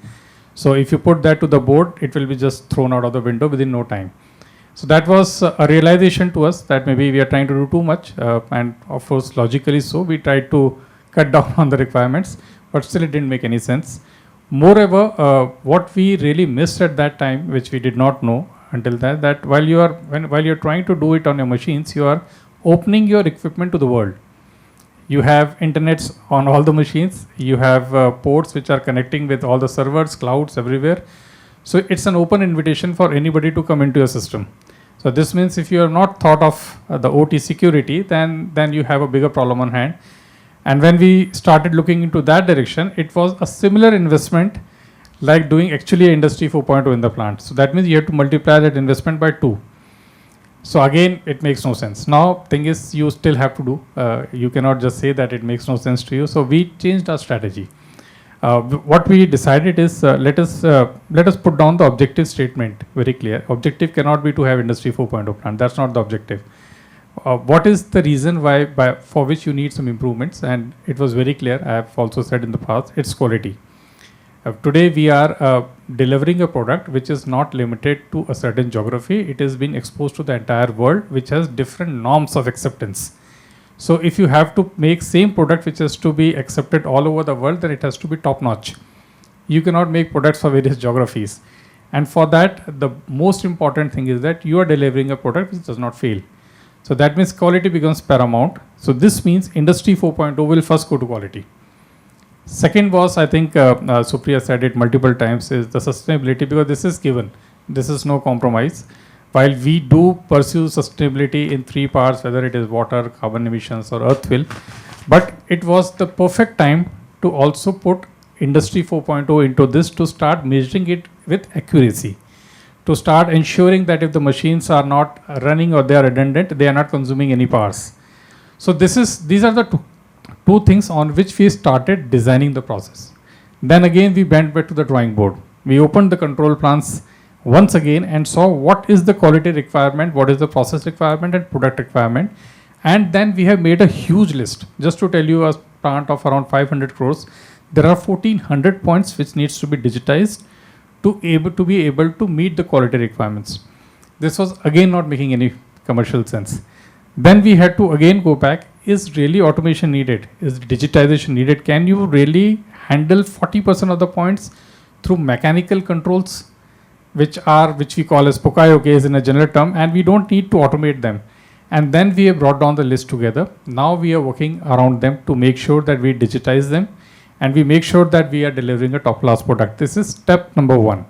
So if you put that to the board, it will be just thrown out of the window within no time. So that was a realization to us that maybe we are trying to do too much, and of course logically so we tried to cut down on the requirements, but still it didn't make any sense. Moreover, what we really missed at that time, which we did not know until that while you're trying to do it on your machines, you are opening your equipment to the world. You have internets on all the machines. You have ports which are connecting with all the servers, clouds everywhere. So it's an open invitation for anybody to come into your system. So this means if you have not thought of the OT security, then you have a bigger problem on hand. And when we started looking into that direction, it was a similar investment like doing actually Industry 4.0 in the plant. So that means you have to multiply that investment by 2. So again, it makes no sense. Now, thing is, you still have to do. You cannot just say that it makes no sense to you. So we changed our strategy. What we decided is let us put down the objective statement very clear. Objective cannot be to have Industry 4.0 plant. That's not the objective. What is the reason for which you need some improvements? And it was very clear. I have also said in the past, it's quality. Today we are delivering a product which is not limited to a certain geography. It has been exposed to the entire world, which has different norms of acceptance. So if you have to make same product which has to be accepted all over the world, then it has to be top notch. You cannot make products for various geographies. And for that, the most important thing is that you are delivering a product which does not fail. So that means quality becomes paramount. So this means Industry 4.0 will first go to quality. Second was, I think Supriya said it multiple times, is the sustainability, because this is given. This is no compromise. While we do pursue sustainability in 3 parts, whether it is water, carbon emissions or earth fill, but it was the perfect time to also put Industry 4.0 into this, to start measuring it with accuracy, to start ensuring that if the machines are not running or they are redundant, they are not consuming any powers. So these are the two things on which we started designing the process. Then again we went back to the drawing board. We opened the control plants once again and saw what is the quality requirement, what is the process requirement and product requirement. And then we have made a huge list. Just to tell you, a plant of around 500 crores, there are 1400 points which needs to be digitized to be able to meet the quality requirements. This was again not making any commercial sense. Then we had to again go back. Is really automation needed? Is digitization needed? Can you really handle 40% of the points through mechanical controls, which we call as Pokayoke's in a general term, and we don't need to automate them. And then we have brought down the list together. Now we are working around them to make sure that we digitize them and we make sure that we are delivering a top class product. This is step number 1.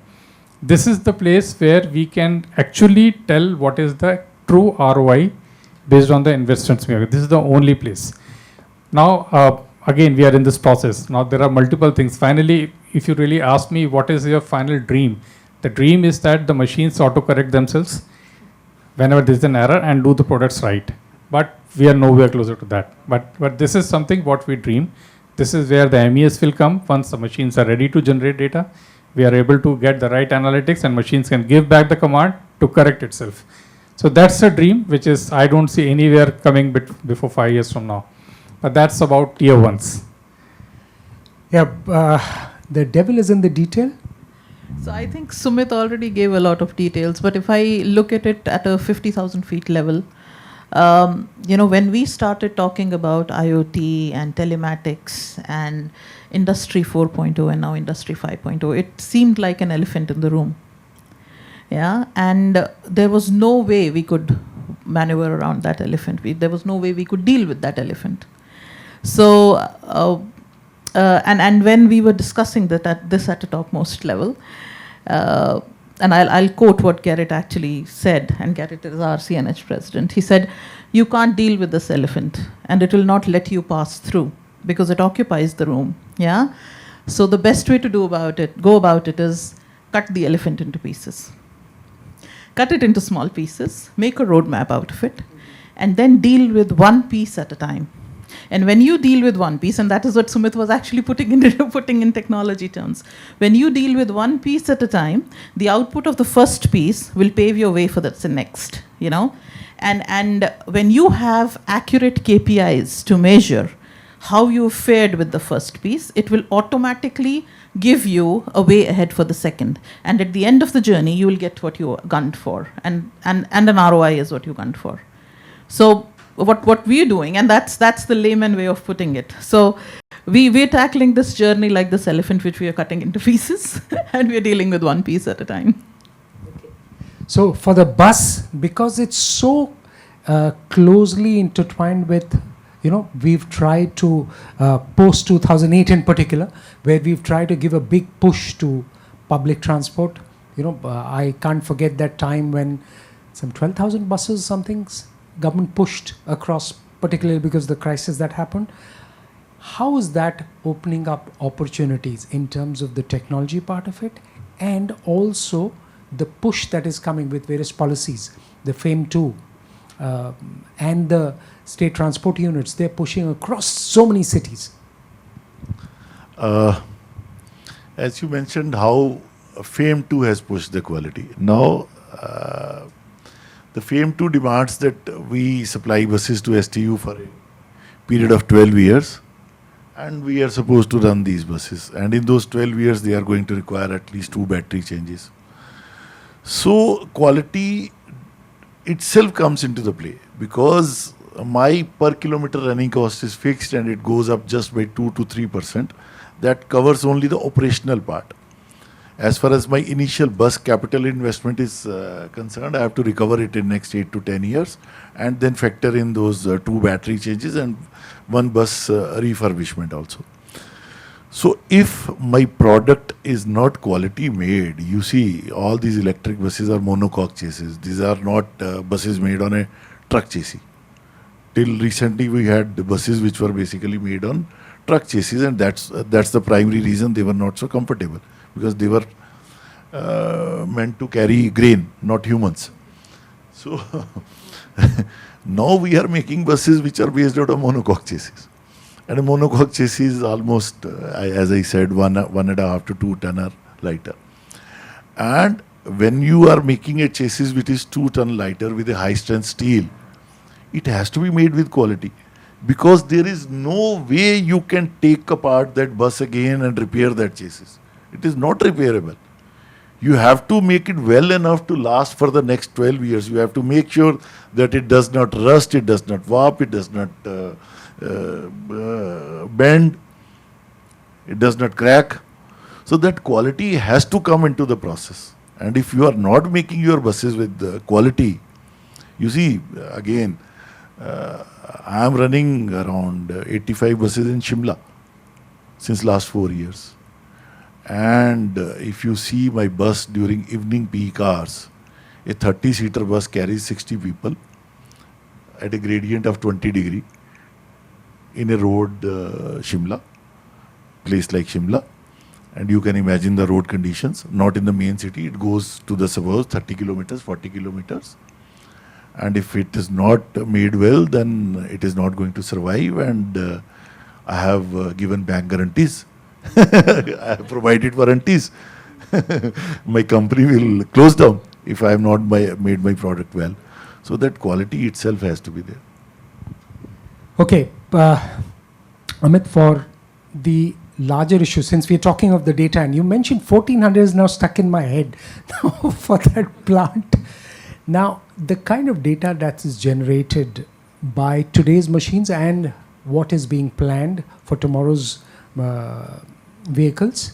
This is the place where we can actually tell what is the true ROI based on the investments we have. This is the only place. Now, again, we are in this process. Now, there are multiple things. Finally, if you really ask me what is your final dream, the dream is that the machines auto-correct themselves whenever there is an error and do the products right. But we are nowhere closer to that. But this is something what we dream. This is where the MES will come. Once the machines are ready to generate data, we are able to get the right analytics and machines can give back the command to correct itself. So that's a dream which is I don't see anywhere coming before 5 years from now. But that's about tier 1s. Yeah, the devil is in the detail. So I think Sumit already gave a lot of details, but if I look at it at a 50,000 feet level, when we started talking about IoT and telematics and Industry 4.0 and now Industry 5.0, it seemed like an elephant in the room. Yeah, and there was no way we could maneuver around that elephant. There was no way we could deal with that elephant. So, and when we were discussing this at the topmost level, and I'll quote what Garrett actually said, and Garrett is our CNH president. He said, "You can't deal with this elephant, and it will not let you pass through because it occupies the room." Yeah, so the best way to go about it is cut the elephant into pieces. Cut it into small pieces, make a roadmap out of it, and then deal with one piece at a time. And when you deal with one piece, and that is what Sumit was actually putting in technology terms, when you deal with one piece at a time, the output of the first piece will pave your way for the next, And when you have accurate KPIs to measure how you fared with the first piece, it will automatically give you a way ahead for the second. And at the end of the journey, you will get what you gunned for. And an ROI is what you gunned for. So what we're doing, and that's the layman way of putting it. So we're tackling this journey like this elephant which we are cutting into pieces, and we're dealing with one piece at a time. So for the bus, because it's so closely intertwined with, we've tried to, post 2008 in particular, where we've tried to give a big push to public transport. I can't forget that time when some 12,000 buses, government pushed across, particularly because of the crisis that happened. How is that opening up opportunities in terms of the technology part of it, and also the push that is coming with various policies, the FAME 2 and the state transport units, they're pushing across so many cities? As you mentioned, how FAME 2 has pushed the quality. Now, the FAME 2 demands that we supply buses to STU for a period of 12 years, and we are supposed to run these buses. And in those 12 years, they are going to require at least 2 battery changes. So quality itself comes into the play, because my per kilometer running cost is fixed and it goes up just by 2 to 3%. That covers only the operational part. As far as my initial bus capital investment is concerned, I have to recover it in next 8 to 10 years, and then factor in those 2 battery changes and 1 bus refurbishment also. So if my product is not quality made, you see all these electric buses are monocoque chassis. These are not buses made on a truck chassis. Till recently we had the buses which were basically made on truck chassis, and that's the primary reason they were not so comfortable, because they were meant to carry grain, not humans. So now we are making buses which are based out of monocoque chassis. And a monocoque chassis is almost, as I said, 1.5 to 2 ton lighter. And when you are making a chassis which is 2 ton lighter with a high strength steel, it has to be made with quality, because there is no way you can take apart that bus again and repair that chassis. It is not repairable. You have to make it well enough to last for the next 12 years. You have to make sure that it does not rust, it does not warp, it does not bend, it does not crack. So that quality has to come into the process. And if you are not making your buses with quality, you see, again, I am running around 85 buses in Shimla since last 4 years. And if you see my bus during evening peak hours, a 30-seater bus carries 60 people at a gradient of 20 degree in a road, Shimla, place like Shimla. And you can imagine the road conditions, not in the main city. It goes to the suburbs, 30 kilometers, 40 kilometers. And if it is not made well, then it is not going to survive. And I have given bank guarantees. I have provided warranties. My company will close down if I have not made my product well. So that quality itself has to be there. Okay, Amit, for the larger issue, since we're talking of the data, and you mentioned 1400 is now stuck in my head for that plant. Now, the kind of data that is generated by today's machines and what is being planned for tomorrow's vehicles,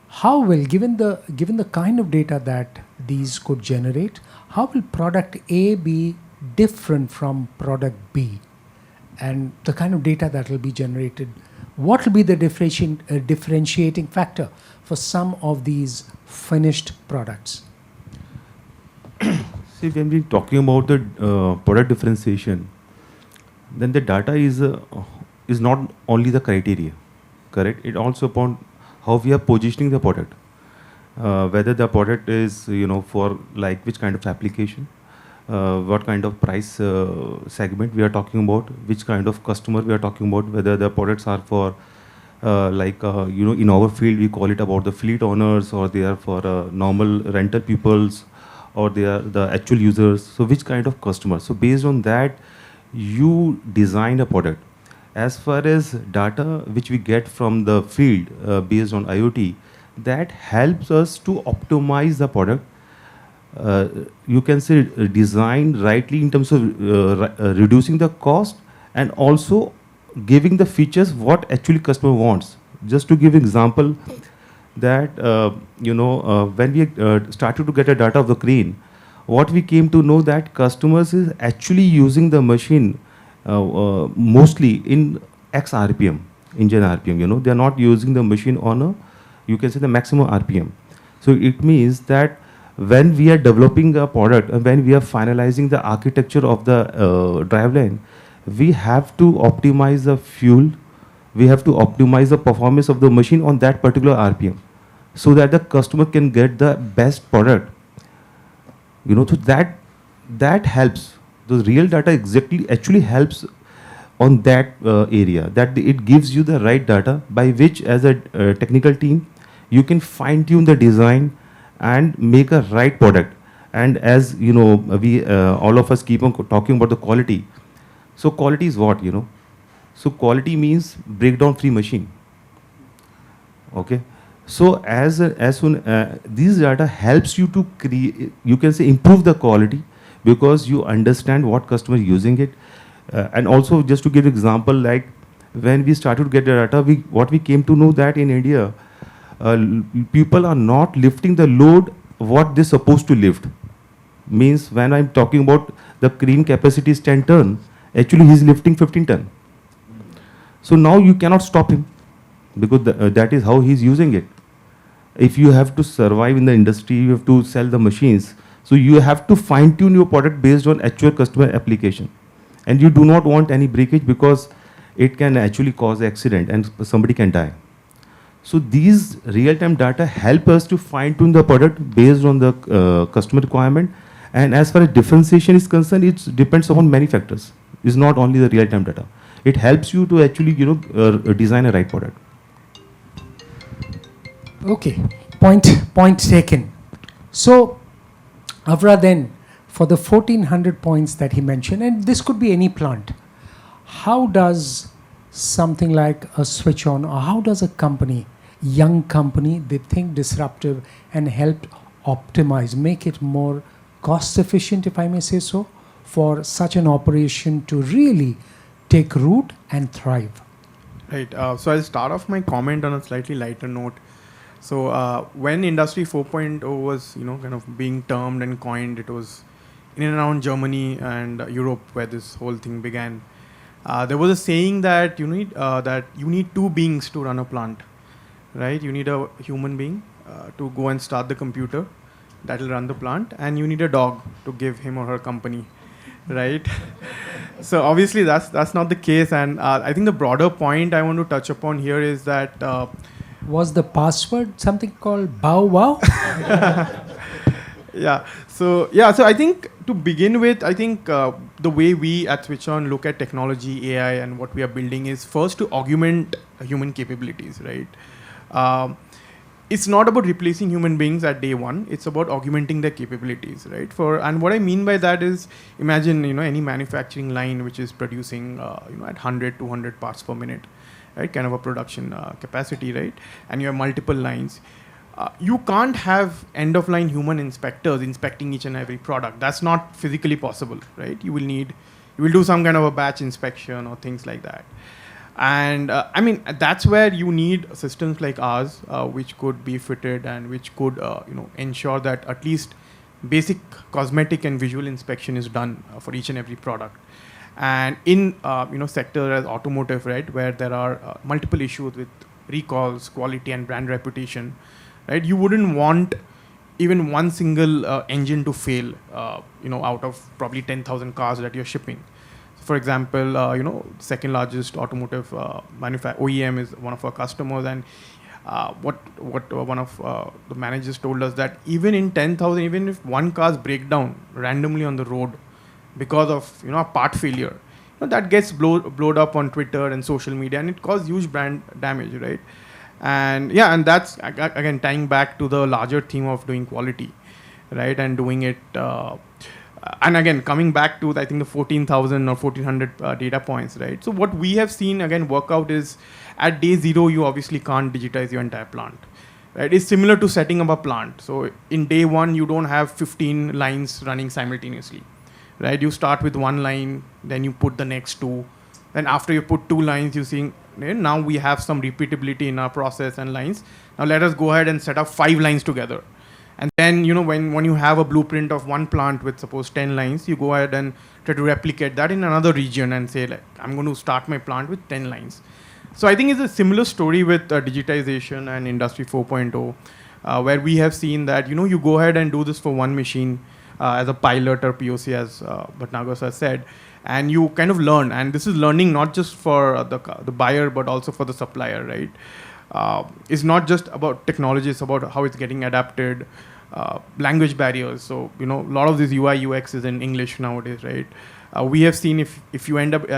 how will, given the kind of data that these could generate, how will product A be different from product B? And the kind of data that will be generated, what will be the differentiating factor for some of these finished products? See, when we're talking about the product differentiation, then the data is not only the criteria, correct? It also upon how we are positioning the product, whether the product is, for like which kind of application, what kind of price segment we are talking about, which kind of customer we are talking about, whether the products are for in our field we call it about the fleet owners, or they are for normal rental peoples, or they are the actual users. So which kind of customer? So based on that, you design a product. As far as data which we get from the field based on IoT, that helps us to optimize the product. You can say design rightly in terms of reducing the cost and also giving the features what actually customer wants. Just to give example, that when we started to get a data of the crane, what we came to know that customers is actually using the machine mostly in X RPM, engine RPM. They are not using the machine on a, you can say, the maximum RPM. So it means that when we are developing a product and when we are finalizing the architecture of the driveline, we have to optimize the fuel, we have to optimize the performance of the machine on that particular RPM, so that the customer can get the best product. So that helps. The real data actually helps on that area, that it gives you the right data by which as a technical team you can fine tune the design and make a right product. And as we all of us keep on talking about the quality. So quality is what? So quality means breakdown free machine. Okay. So as soon these data helps you to create, you can say, improve the quality, because you understand what customer is using it. And also, just to give example, like when we started to get the data, what we came to know that in India, people are not lifting the load what they're supposed to lift. Means when I'm talking about the crane capacity is 10 ton, actually he's lifting 15 ton. So now you cannot stop him because that is how he's using it. If you have to survive in the industry, you have to sell the machines. So you have to fine tune your product based on actual customer application. And you do not want any breakage because it can actually cause accident and somebody can die. So these real-time data help us to fine tune the product based on the customer requirement. And as far as differentiation is concerned, it depends upon many factors. It's not only the real-time data. It helps you to actually, design a right product. Okay, point taken. So, Avra, then, for the 1400 points that he mentioned, and this could be any plant, how does something like a SwitchOn, or how does a company, young company, they think disruptive and help optimize, make it more cost efficient, if I may say so, for such an operation to really take root and thrive? Right. So I'll start off my comment on a slightly lighter note. So when Industry 4.0 was, kind of being termed and coined, it was in and around Germany and Europe where this whole thing began. There was a saying that you need two beings to run a plant, right? You need a human being to go and start the computer that will run the plant, and you need a dog to give him or her company, right? So obviously that's not the case, and I think the broader point I want to touch upon here is that was the password something called Bow Wow? So I think to begin with, I think the way we at SwitchOn look at technology, AI, and what we are building is first to augment human capabilities, right? It's not about replacing human beings at day one. It's about augmenting their capabilities, right? And what I mean by that is, imagine any manufacturing line which is producing at 100, 200 parts per minute, right? Kind of a production capacity, right? And you have multiple lines. You can't have end-of-line human inspectors inspecting each and every product. That's not physically possible, right? You will do some kind of a batch inspection or things like that. And that's where you need systems like ours, which could be fitted and which could, ensure that at least basic cosmetic and visual inspection is done for each and every product. And in, sector as automotive, right, where there are multiple issues with recalls, quality, and brand reputation, right? You wouldn't want even one single engine to fail, out of probably 10,000 cars that you're shipping. For example, second largest automotive OEM is one of our customers, and what one of the managers told us that even in 10,000, even if one car's break down randomly on the road because of a part failure, that gets blowed up on Twitter and social media, and it causes huge brand damage, right? And that's again tying back to the larger theme of doing quality, right, and doing it. And again, coming back to, I think, the 14,000 or 1,400 data points, right? So what we have seen, again, work out is at day zero, you obviously can't digitize your entire plant, right? It's similar to setting up a plant. So in day one, you don't have 15 lines running simultaneously, right? You start with one line, then you put the next two. Then after you put two lines, you see, now we have some repeatability in our process and lines. Now let us go ahead and set up 5 lines together. And then, when you have a blueprint of one plant with suppose 10 lines, you go ahead and try to replicate that in another region and say, like, I'm going to start my plant with 10 lines. So I think it's a similar story with digitization and Industry 4.0, where we have seen that, you go ahead and do this for one machine as a pilot or POC, as Bhatnagar has said, and you kind of learn. And this is learning not just for the buyer, but also for the supplier, right? It's not just about technology, it's about how it's getting adapted, language barriers. So, a lot of this UI UX is in English nowadays, right? We have seen if you end up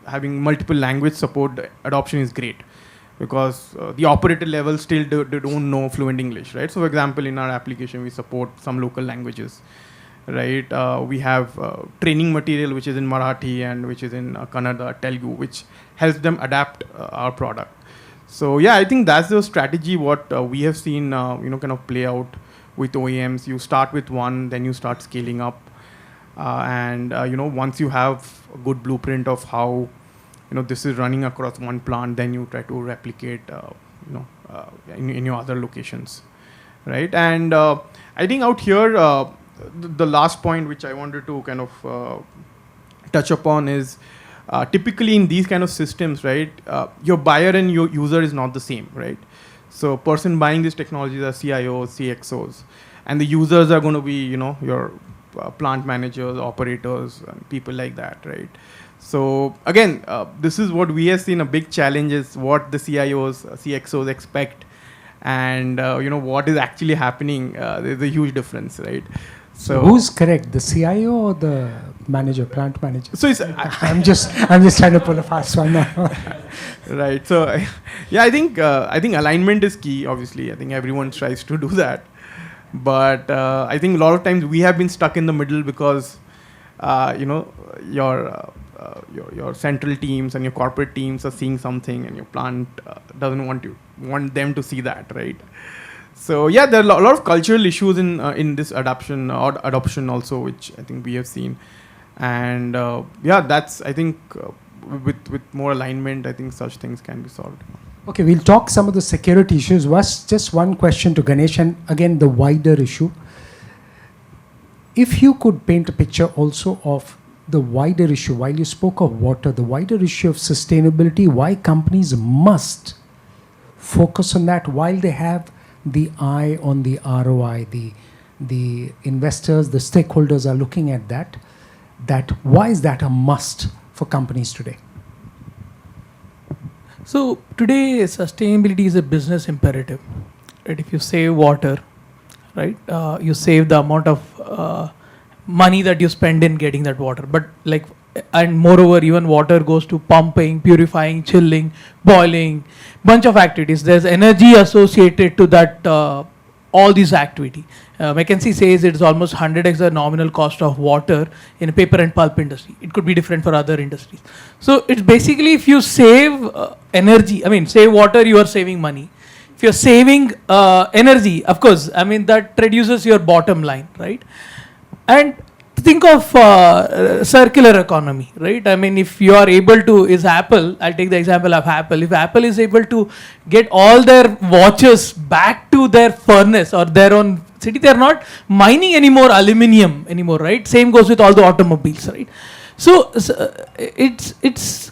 having multiple language support, the adoption is great, because the operator level still don't know fluent English, right? So, for example, in our application, we support some local languages, right? We have training material which is in Marathi and which is in Kannada, Telugu, which helps them adapt our product. So I think that's the strategy what we have seen, kind of play out with OEMs. You start with one, then you start scaling up, and once you have a good blueprint of how this is running across one plant, then you try to replicate in your other locations, right? And I think out here, the last point which I wanted to kind of touch upon is typically in these kind of systems, right, your buyer and your user is not the same, right? So person buying these technologies are CIOs, CXOs, and the users are going to be, your plant managers, operators, and people like that, right? So again, this is what we have seen a big challenge is what the CIOs, CXOs expect, and what is actually happening. There's a huge difference, right? So who's correct, the CIO or the manager, plant manager? So it's I'm just trying to pull a fast one now. right. So yeah, I think alignment is key. Obviously, I think everyone tries to do that, but I think a lot of times we have been stuck in the middle because your central teams and your corporate teams are seeing something, and your plant doesn't want them to see that, right? So yeah, there are a lot of cultural issues in this adoption also, which I think we have seen, and that's I think with more alignment, I think such things can be solved. Okay, we'll talk some of the security issues. Just one question to Ganesh, and again the wider issue. If you could paint a picture also of the wider issue, while you spoke of water, the wider issue of sustainability, why companies must focus on that while they have the eye on the ROI, the investors, the stakeholders are looking at that why is that a must for companies today? So today, sustainability is a business imperative. Right? If you save water, right, you save the amount of money that you spend in getting that water. But and moreover, even water goes to pumping, purifying, chilling, boiling, bunch of activities. There's energy associated to that, all these activity. McKinsey says it's almost 100x the nominal cost of water in a paper and pulp industry. It could be different for other industries. So it's basically if you save energy, save water, you are saving money. If you're saving energy, of course, that reduces your bottom line, right? And think of circular economy, right? If you are able to, I'll take the example of Apple. If Apple is able to get all their watches back to their furnace or their own city, they're not mining anymore aluminium anymore, right? Same goes with all the automobiles, right? So it's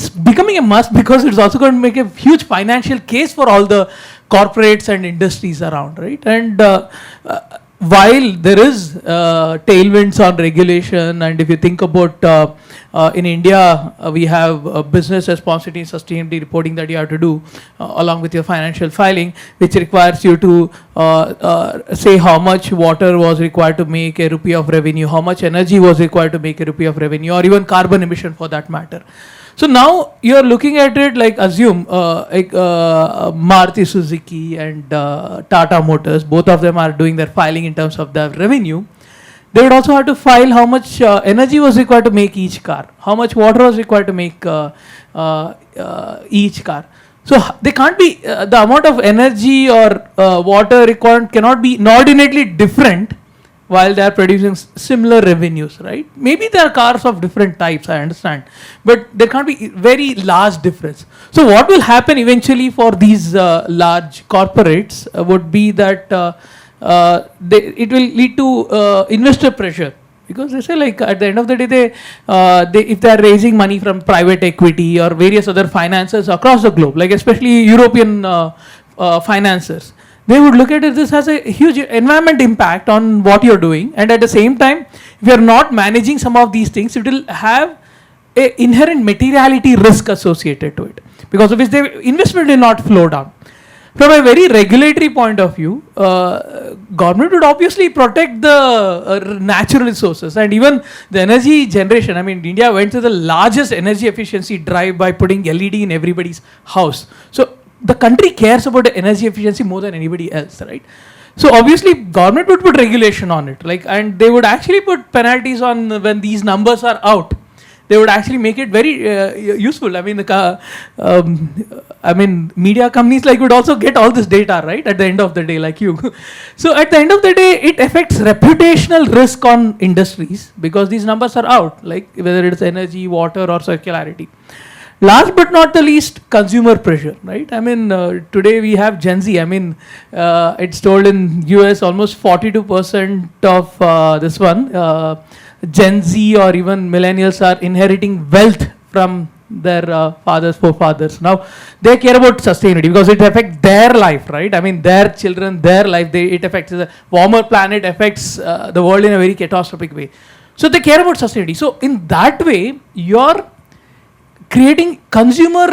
becoming a must because it's also going to make a huge financial case for all the corporates and industries around, right? And while there is tailwinds on regulation, and if you think about in India, we have business responsibility and sustainability reporting that you have to do along with your financial filing, which requires you to say how much water was required to make a rupee of revenue, how much energy was required to make a rupee of revenue, or even carbon emission for that matter. So now you're looking at it like assume Maruti Suzuki and Tata Motors, both of them are doing their filing in terms of their revenue. They would also have to file how much energy was required to make each car, how much water was required to make each car. So they can't be, the amount of energy or water required cannot be inordinately different while they are producing similar revenues, right? Maybe there are cars of different types, I understand, but there can't be very large difference. So what will happen eventually for these large corporates would be that it will lead to investor pressure, because they say at the end of the day, if they are raising money from private equity or various other financiers across the globe, especially European financiers, they would look at this as a huge environment impact on what you're doing, and at the same time, if you're not managing some of these things, it will have an inherent materiality risk associated to it, because of which the investment will not flow down. From a very regulatory point of view, government would obviously protect the natural resources and even the energy generation. India went to the largest energy efficiency drive by putting LED in everybody's house. So the country cares about the energy efficiency more than anybody else, right? So obviously government would put regulation on it, and they would actually put penalties on when these numbers are out. They would actually make it very useful. Media companies would also get all this data, right? At the end of the day, like you. So at the end of the day, it affects reputational risk on industries because these numbers are out, whether it's energy, water, or circularity. Last but not the least, consumer pressure, right? I mean, today we have Gen Z. I mean, it's told in US almost 42% of this one, Gen Z or even millennials are inheriting wealth from their fathers, forefathers. Now, they care about sustainability because it affects their life, right? I mean, their children, their life, it affects a warmer planet, affects the world in a very catastrophic way. So they care about sustainability. So in that way, you're creating consumer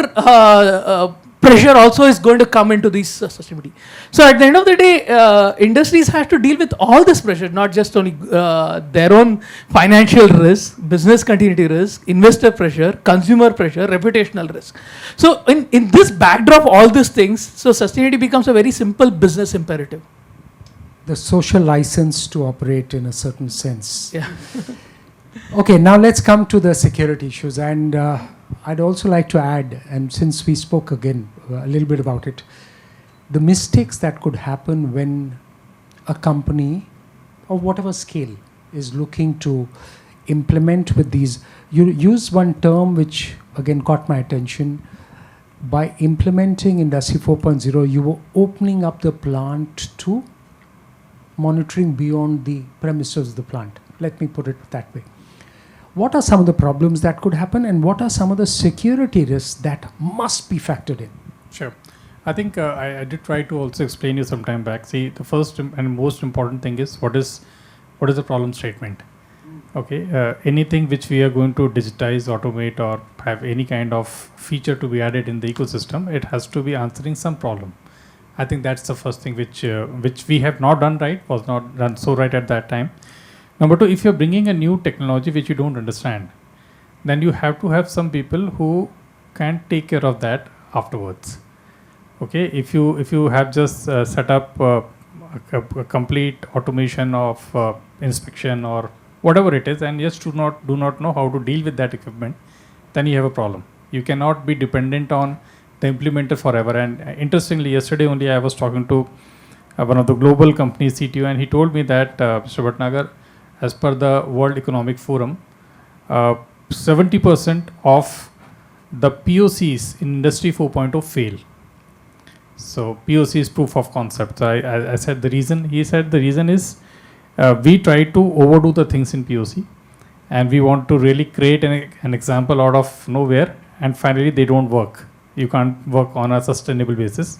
pressure also is going to come into this sustainability. So at the end of the day, industries have to deal with all this pressure, not just only their own financial risk, business continuity risk, investor pressure, consumer pressure, reputational risk. So in this backdrop, all these things, so sustainability becomes a very simple business imperative. The social license to operate in a certain sense. Yeah. Okay, now let's come to the security issues. And I'd also like to add, and since we spoke again a little bit about it, the mistakes that could happen when a company of whatever scale is looking to implement with these. You use one term which again caught my attention. By implementing Industry 4.0, you were opening up the plant to monitoring beyond the premises of the plant. Let me put it that way. What are some of the problems that could happen, and what are some of the security risks that must be factored in? Sure. I think I did try to also explain you some time back. See, the first and most important thing is what is the problem statement. Okay, anything which we are going to digitize, automate, or have any kind of feature to be added in the ecosystem, it has to be answering some problem. I think that's the first thing which we have not done right, was not done so right at that time. Number two, if you're bringing a new technology which you don't understand, then you have to have some people who can take care of that afterwards. Okay, if you have just set up a complete automation of inspection or whatever it is, and just do not know how to deal with that equipment, then you have a problem. You cannot be dependent on the implementer forever. And interestingly, yesterday only I was talking to one of the global companies CTO, and he told me that Mr. Bhatnagar, as per the World Economic Forum, 70% of the POCs in Industry 4.0 fail. So POC is proof of concept. So I said the reason. He said the reason is we try to overdo the things in POC, and we want to really create an example out of nowhere, and finally they don't work. You can't work on a sustainable basis.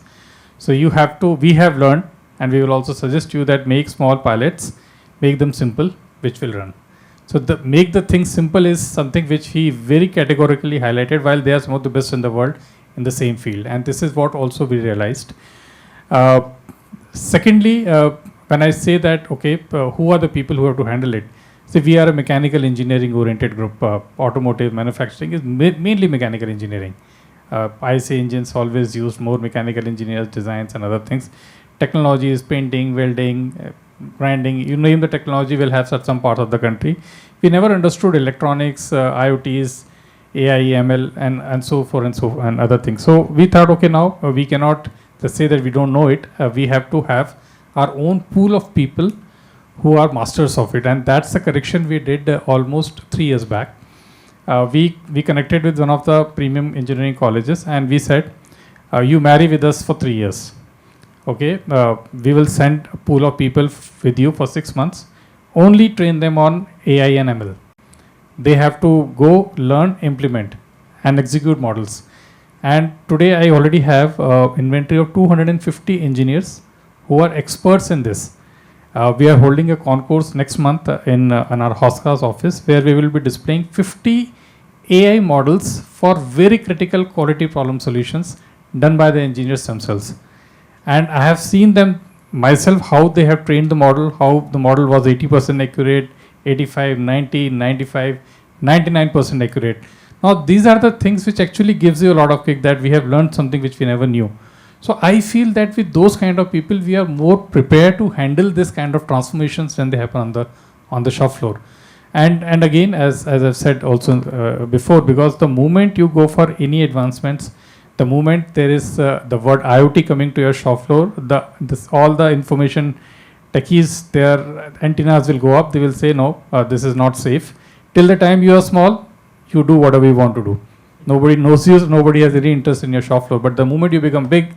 So we have learned, and we will also suggest you that make small pilots, make them simple, which will run. So make the thing simple is something which he very categorically highlighted, while they are some of the best in the world in the same field. And this is what also we realized. Secondly, when I say that, okay, who are the people who have to handle it? See, we are a mechanical engineering oriented group. Automotive manufacturing is mainly mechanical engineering. IC engines always use more mechanical engineers, designs and other things. Technology is painting, welding, grinding. You name the technology will have some parts of the country. We never understood electronics, IoTs, AI, ML, and so forth and other things. So we thought, okay, now we cannot just say that we don't know it. We have to have our own pool of people who are masters of it, and that's the correction we did almost 3 years back. We connected with one of the premium engineering colleges, and we said, you marry with us for 3 years. Okay, we will send a pool of people with you for 6 months. Only train them on AI and ML. They have to go learn, implement, and execute models. And today I already have inventory of 250 engineers who are experts in this. We are holding a concourse next month in our Hoska's office, where we will be displaying 50 AI models for very critical quality problem solutions done by the engineers themselves. And I have seen them myself, how they have trained the model, how the model was 80% accurate, 85, 90, 95, 99% accurate. Now these are the things which actually gives you a lot of kick, that we have learned something which we never knew. So I feel that with those kind of people, we are more prepared to handle this kind of transformations when they happen on the shop floor. And again, as I've said also before, because the moment you go for any advancements, the moment there is the word IoT coming to your shop floor, all the information techies, their antennas will go up. They will say, no, this is not safe. Till the time you are small, you do whatever you want to do. Nobody knows you, nobody has any interest in your shop floor. But the moment you become big,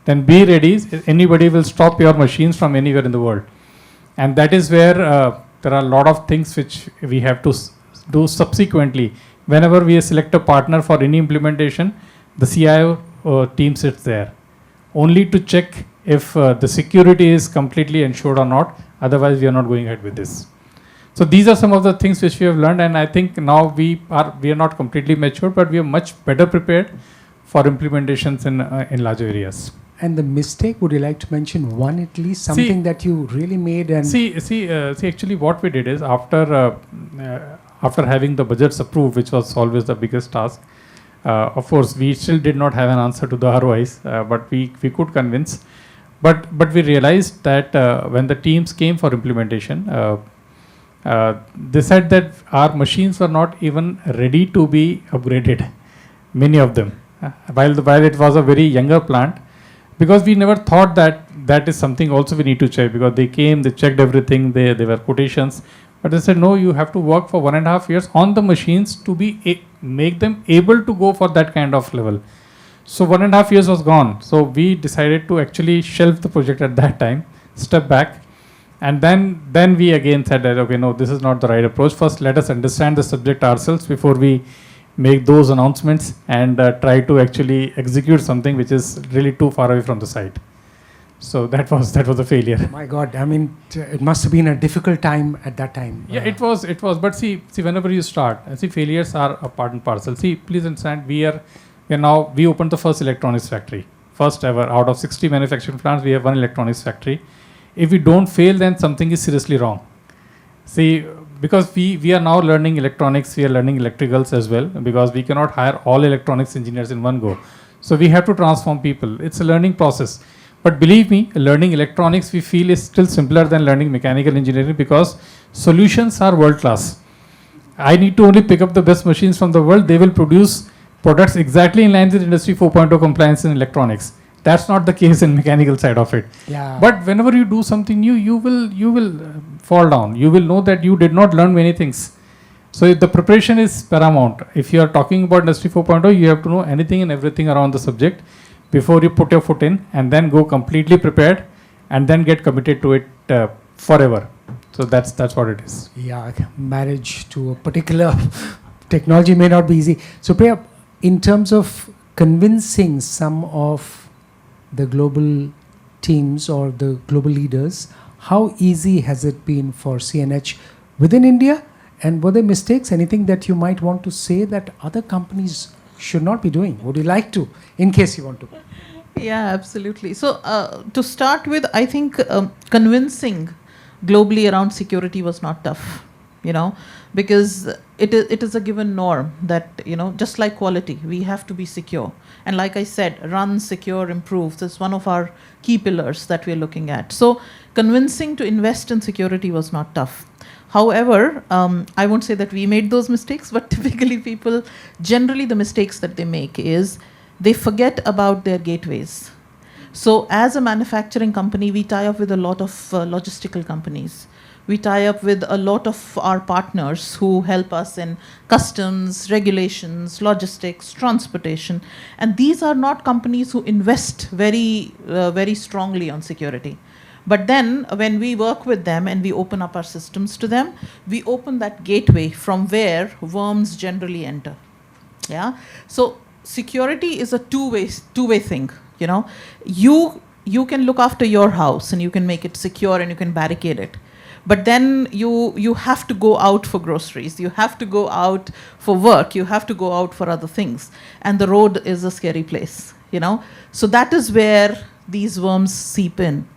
then be ready. Anybody will stop your machines from anywhere in the world. And that is where there are a lot of things which we have to do subsequently. Whenever we select a partner for any implementation, the CIO team sits there only to check if the security is completely ensured or not. Otherwise, we are not going ahead with this. So these are some of the things which we have learned, and I think now we are not completely mature, but we are much better prepared for implementations in larger areas. And the mistake, would you like to mention one at least, something that you really made? And see, actually what we did is after having the budgets approved, which was always the biggest task, of course, we still did not have an answer to the ROIs, but we could convince. But we realized that when the teams came for implementation, they said that our machines were not even ready to be upgraded, many of them, while it was a very younger plant, because we never thought that is something also we need to check, because they came, they checked everything, they were quotations, but they said no, you have to work for 1.5 years on the machines to make them able to go for that kind of level. So 1.5 years was gone. So we decided to actually shelve the project at that time, step back. And then we again said that, okay, no, this is not the right approach. First, let us understand the subject ourselves before we make those announcements and try to actually execute something which is really too far away from the site. So that was a failure. My God, I mean, it must have been a difficult time at that time. Yeah, it was. But see, whenever you start, failures are a part and parcel. See, please understand, we opened the first electronics factory, first ever. Out of 60 manufacturing plants, we have one electronics factory. If we don't fail, then something is seriously wrong. See, because we are now learning electronics, we are learning electricals as well, because we cannot hire all electronics engineers in one go. So we have to transform people. It's a learning process. But believe me, learning electronics we feel is still simpler than learning mechanical engineering, because solutions are world class. I need to only pick up the best machines from the world. They will produce products exactly in line with Industry 4.0 compliance in electronics. That's not the case in mechanical side of it. Yeah. But whenever you do something new, you will fall down. You will know that you did not learn many things. So the preparation is paramount. If you are talking about Industry 4.0, you have to know anything and everything around the subject before you put your foot in, and then go completely prepared and then get committed to it forever. So that's what it is. Yeah, marriage to a particular technology may not be easy. So Priya, in terms of convincing some of the global teams or the global leaders, how easy has it been for CNH within India? And were there mistakes, anything that you might want to say that other companies should not be doing? Would you like to, in case you want to? Yeah, absolutely. So to start with, I think convincing globally around security was not tough, because it is a given norm that, just like quality, we have to be secure. And like I said, run, secure, improve. This is one of our key pillars that we're looking at. So convincing to invest in security was not tough. However, I won't say that we made those mistakes, but typically people, generally the mistakes that they make is they forget about their gateways. So as a manufacturing company, we tie up with a lot of logistical companies. We tie up with a lot of our partners who help us in customs, regulations, logistics, transportation. And these are not companies who invest very strongly on security. But then when we work with them and we open up our systems to them, we open that gateway from where worms generally enter. Yeah. So security is a two-way thing. You can look after your house and you can make it secure and you can barricade it. But then you have to go out for groceries, you have to go out for work, you have to go out for other things. And the road is a scary place, So that is where these worms seep in.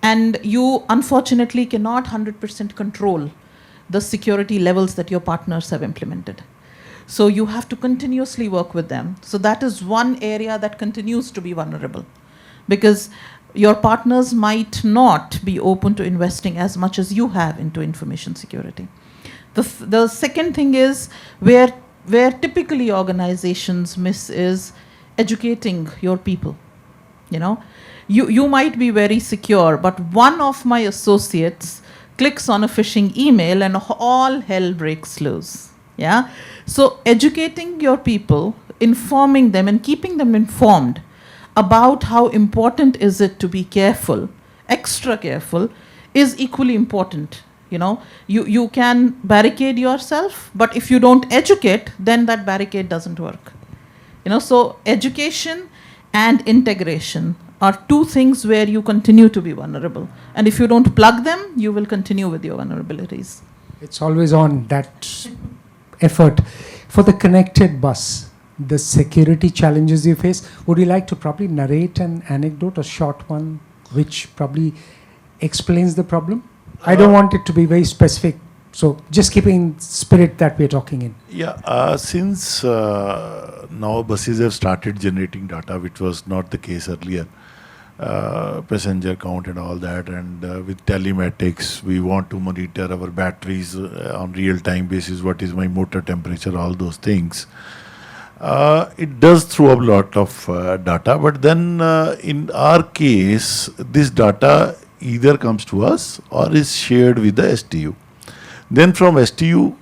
And you unfortunately cannot 100% control the security levels that your partners have implemented. So you have to continuously work with them. So that is one area that continues to be vulnerable, because your partners might not be open to investing as much as you have into information security. The second thing is where typically organizations miss is educating your people. You might be very secure, but one of my associates clicks on a phishing email and all hell breaks loose. Yeah. So educating your people informing them and keeping them informed about how important is it to be careful, extra careful, is equally important. You can barricade yourself, but if you don't educate, then that barricade doesn't work. So education and integration are two things where you continue to be vulnerable. And if you don't plug them, you will continue with your vulnerabilities. It's always on that effort. For the connected bus, the security challenges you face, would you like to probably narrate an anecdote, a short one, which probably explains the problem? I don't want it to be very specific, so just keeping spirit that we're talking in. Yeah, since now buses have started generating data, which was not the case earlier, passenger count and all that, and with telematics, we want to monitor our batteries on real-time basis, what is my motor temperature, all those things. It does throw up a lot of data, but then in our case, this data either comes to us or is shared with the STU. Then from STU,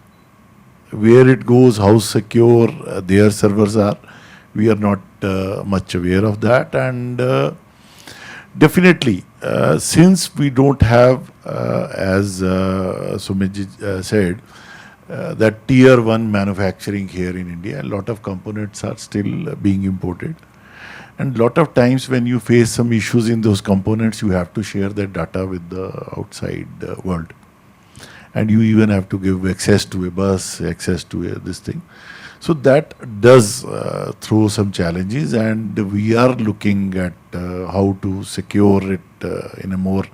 where it goes, how secure their servers are, we are not much aware of that. And definitely, since we don't have, as Sumit said, that tier 1 manufacturing here in India, a lot of components are still being imported. And a lot of times when you face some issues in those components, you have to share that data with the outside world. And you even have to give access to a bus, access to this thing. So that does throw some challenges, and we are looking at how to secure it in a more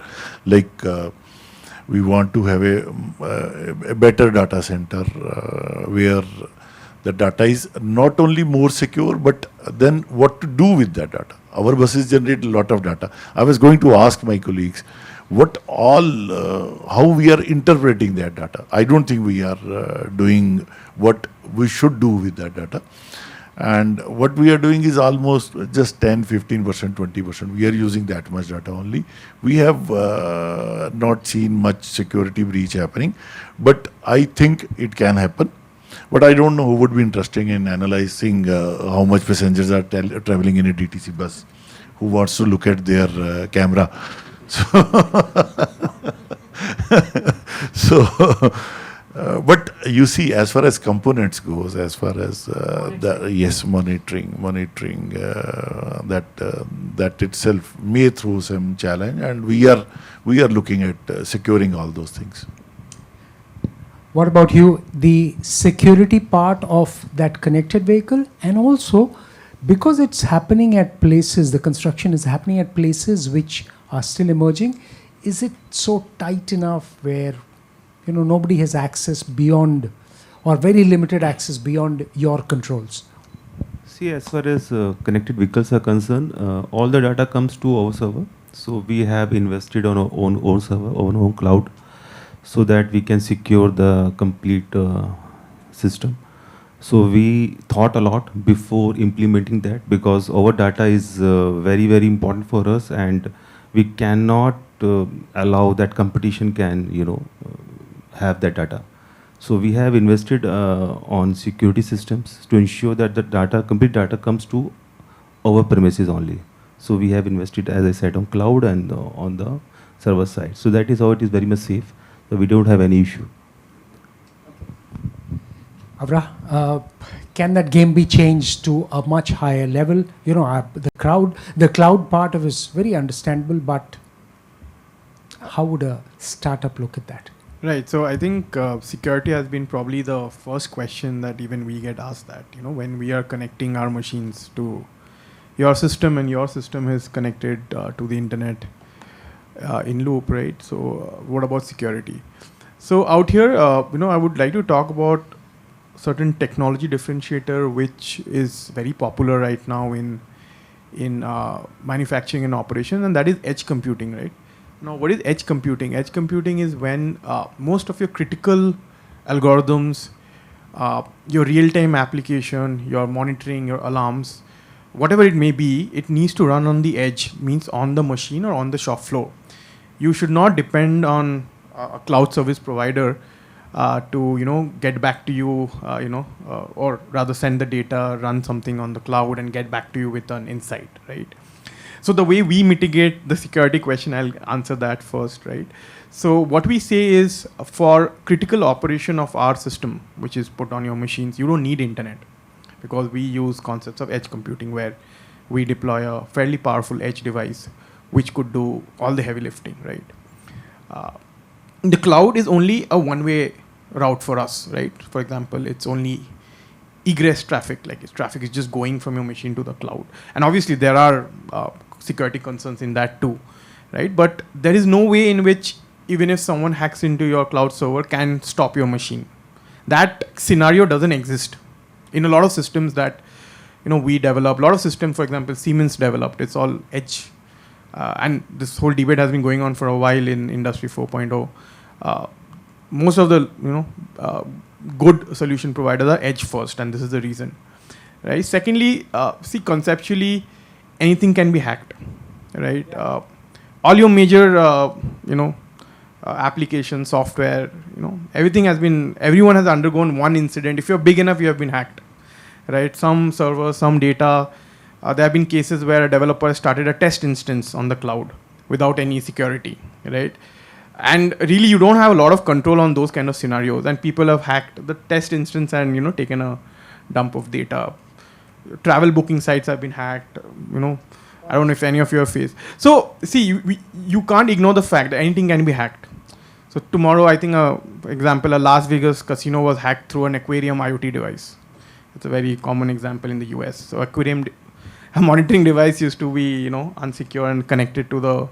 we want to have a better data center where the data is not only more secure, but then what to do with that data. Our buses generate a lot of data. I was going to ask my colleagues how we are interpreting that data. I don't think we are doing what we should do with that data. And what we are doing is almost just 10, 15%, 20%. We are using that much data only. We have not seen much security breach happening, but I think it can happen. But I don't know who would be interested in analyzing how much passengers are traveling in a DTC bus, who wants to look at their camera. But you see, as far as components goes, as far as monitoring, that itself may throw some challenge, and we are looking at securing all those things. What about you? The security part of that connected vehicle, and also because it's happening at places, the construction is happening at places which are still emerging, is it so tight enough where nobody has access beyond, or very limited access beyond your controls? See, as far as connected vehicles are concerned, all the data comes to our server. So we have invested on our own server, our own cloud, so that we can secure the complete system. So we thought a lot before implementing that, because our data is very, very important for us, and we cannot allow that competition can, have that data. So we have invested on security systems to ensure that the complete data comes to our premises only. So we have invested, as I said, on cloud and on the server side. So that is how it is very much safe. So we don't have any issue. Avra, can that game be changed to a much higher level? The cloud part of it is very understandable, but how would a startup look at that? Right. So I think security has been probably the first question that even we get asked, that when we are connecting our machines to your system, and your system is connected to the internet in loop, right? So what about security? So out here, I would like to talk about certain technology differentiator which is very popular right now in manufacturing and operation, and that is edge computing, right? Now, what is edge computing? Edge computing is when most of your critical algorithms, your real-time application, your monitoring, your alarms, whatever it may be, it needs to run on the edge, means on the machine or on the shop floor. You should not depend on a cloud service provider to get back to you, or rather send the data, run something on the cloud, and get back to you with an insight, right? So the way we mitigate the security question, I'll answer that first, right? So what we say is, for critical operation of our system, which is put on your machines, you don't need internet, because we use concepts of edge computing, where we deploy a fairly powerful edge device which could do all the heavy lifting, right? The cloud is only a one-way route for us, right? For example, it's only egress traffic, like traffic is just going from your machine to the cloud. And obviously there are security concerns in that too, right? But there is no way in which, even if someone hacks into your cloud server, can stop your machine. That scenario doesn't exist in a lot of systems that we develop. A lot of systems, for example, Siemens developed, it's all edge. And this whole debate has been going on for a while in Industry 4.0. Most of the good solution providers are edge first, and this is the reason, right? Secondly, conceptually, anything can be hacked, right? All your major application software, everyone has undergone one incident. If you're big enough, you have been hacked, right? Some servers, some data. There have been cases where a developer started a test instance on the cloud without any security, right? And really, you don't have a lot of control on those kind of scenarios. And people have hacked the test instance and taken a dump of data. Travel booking sites have been hacked. I don't know if any of you have faced. So you can't ignore the fact that anything can be hacked. So tomorrow, I think, for example, a Las Vegas casino was hacked through an aquarium IoT device. It's a very common example in the US. So a monitoring device used to be, unsecure and connected to the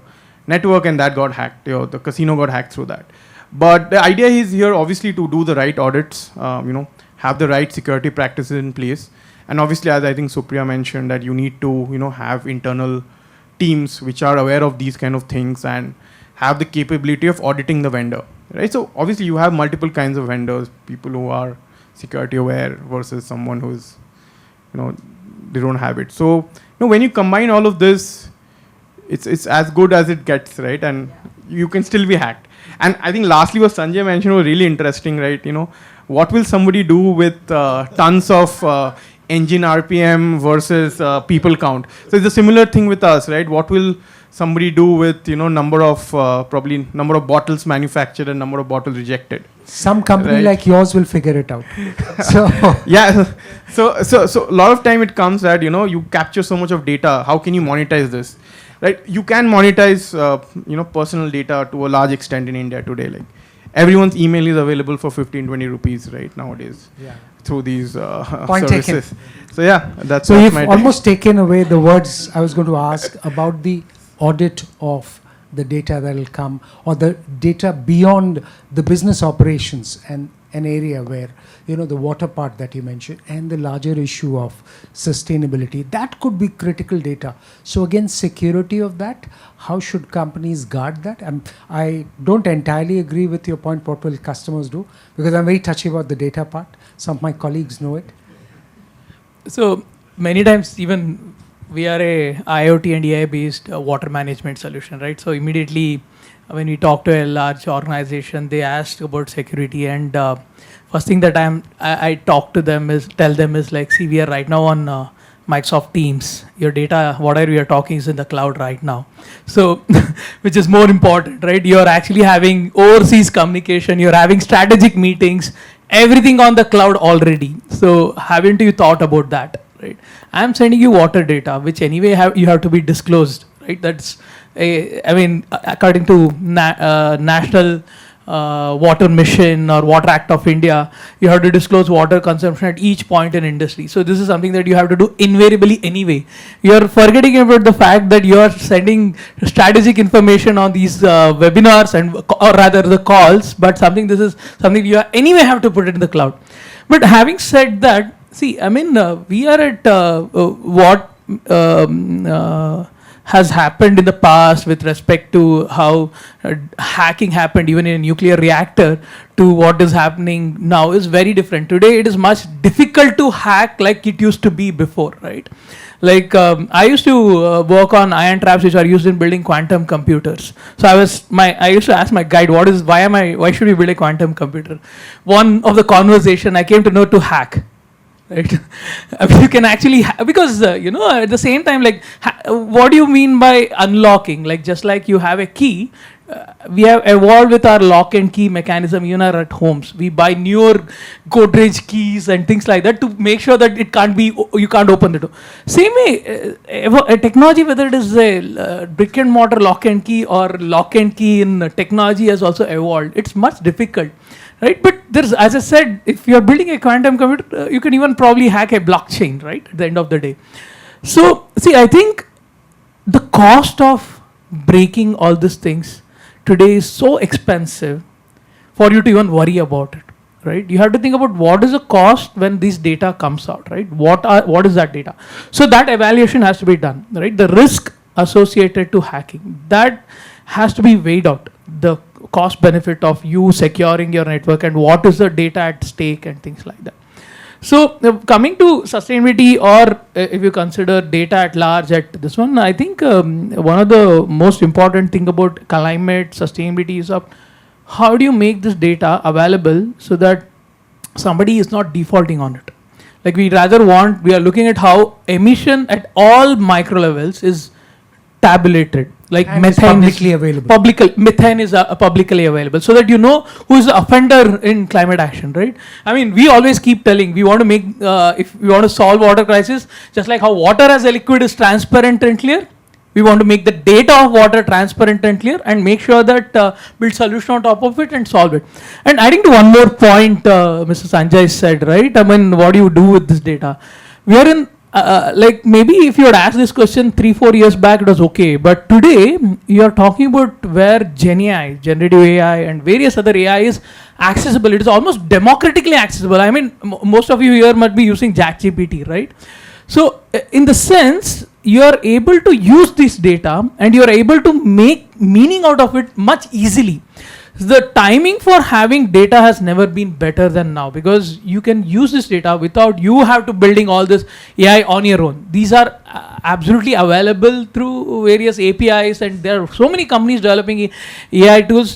network, and that got hacked. The casino got hacked through that. But the idea is here, obviously, to do the right audits, have the right security practices in place. And obviously, as I think Supriya mentioned, that you need to, have internal teams which are aware of these kind of things and have the capability of auditing the vendor, right? So obviously, you have multiple kinds of vendors, people who are security aware versus someone who's, they don't have it. So, when you combine all of this, it's as good as it gets, right? And you can still be hacked. And I think lastly, what Sanjay mentioned was really interesting, right? What will somebody do with tons of engine RPM versus people count? So it's a similar thing with us, right? What will somebody do with number of bottles manufactured and number of bottles rejected? Some company right? like yours will figure it out. So yeah, so a lot of time it comes that you capture so much of data. How can you monetize this? Right? You can monetize personal data to a large extent in India today. Like everyone's email is available for 15-20 rupees right nowadays. Yeah. Through these Point services. taken. So yeah, that's so you've my almost taken away the words I was going to ask about the audit of the data that will come, or the data beyond the business operations, and an area where the water part that you mentioned and the larger issue of sustainability, that could be critical data. So again, security of that, how should companies guard that? I don't entirely agree with your point, what will customers do, because I'm very touchy about the data part. Some of my colleagues know it. So many times, even we are a IoT and AI based water management solution, right? So immediately when we talk to a large organization, they ask about security, and first thing that I tell them is like, see, we are right now on Microsoft Teams. Your data, whatever we are talking, is in the cloud right now. So, which is more important, right? You're actually having overseas communication, you're having strategic meetings, everything on the cloud already. So haven't you thought about that, right? I'm sending you water data, which anyway you have to be disclosed, right? That's according to National Water Mission or Water Act of India, you have to disclose water consumption at each point in industry. So this is something that you have to do invariably anyway. You're forgetting about the fact that you are sending strategic information on these webinars or rather the calls, but this is something you anyway have to put it in the cloud. But having said that, see, we are at has happened in the past with respect to how hacking happened even in a nuclear reactor to what is happening now is very different. Today it is much difficult to hack like it used to be before, right? Like I used to work on ion traps which are used in building quantum computers. So I used to ask my guide, why should we build a quantum computer? One of the conversation I came to know to hack. Right? You can actually, because, at the same time, like, what do you mean by unlocking? Like, just like you have a key, we have evolved with our lock and key mechanism even at homes. We buy newer Godrej keys and things like that to make sure that you can't open the door. Same way, a technology, whether it is a brick and mortar lock and key or lock and key in technology has also evolved. It's much difficult. Right, but there's, as I said, if you're building a quantum computer, you can even probably hack a blockchain, right, at the end of the day. So, see, I think the cost of breaking all these things today is so expensive for you to even worry about it, right? You have to think about what is the cost when this data comes out, right? What is that data? So that evaluation has to be done, right? The risk associated to hacking, that has to be weighed out. The cost benefit of you securing your network and what is the data at stake and things like that. So coming to sustainability, or if you consider data at large at this one, I think one of the most important thing about climate sustainability is how do you make this data available so that somebody is not defaulting on it. Like we are looking at how emission at all micro levels is tabulated. Like and methane is publicly available. Methane is publicly available, so that you know who is the offender in climate action, right? I mean, we always keep telling we want to make if we want to solve water crisis, just like how water as a liquid is transparent and clear, we want to make the data of water transparent and clear and make sure that build solution on top of it and solve it. And adding to one more point, Mr. Sanjay said, right? I mean, what do you do with this data? We are in like maybe if you had asked this question 3-4 years back, it was okay. But today, you are talking about where Gen AI, generative AI, and various other AI is accessible. It is almost democratically accessible. I mean, most of you here might be using ChatGPT, right? So, in the sense, you are able to use this data and you are able to make meaning out of it much easily. The timing for having data has never been better than now, because you can use this data without you have to building all this AI on your own. These are absolutely available through various APIs, and there are so many companies developing AI tools.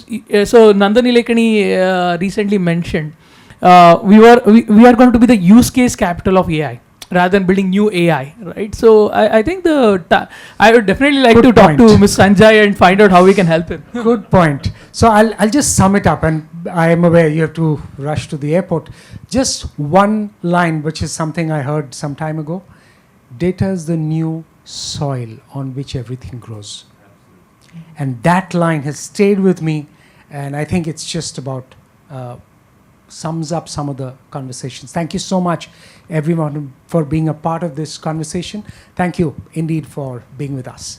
So Nandan Nilekani recently mentioned we are going to be the use case capital of AI, rather than building new AI, right? So I think I would definitely like to talk to Ms. Sanjay and find out how we can help him. Good point. So I'll just sum it up, and I am aware you have to rush to the airport. Just one line, which is something I heard some time ago. Data is the new soil on which everything grows. And that line has stayed with me, and I think it's just about sums up some of the conversations. Thank you so much, everyone, for being a part of this conversation. Thank you indeed for being with us.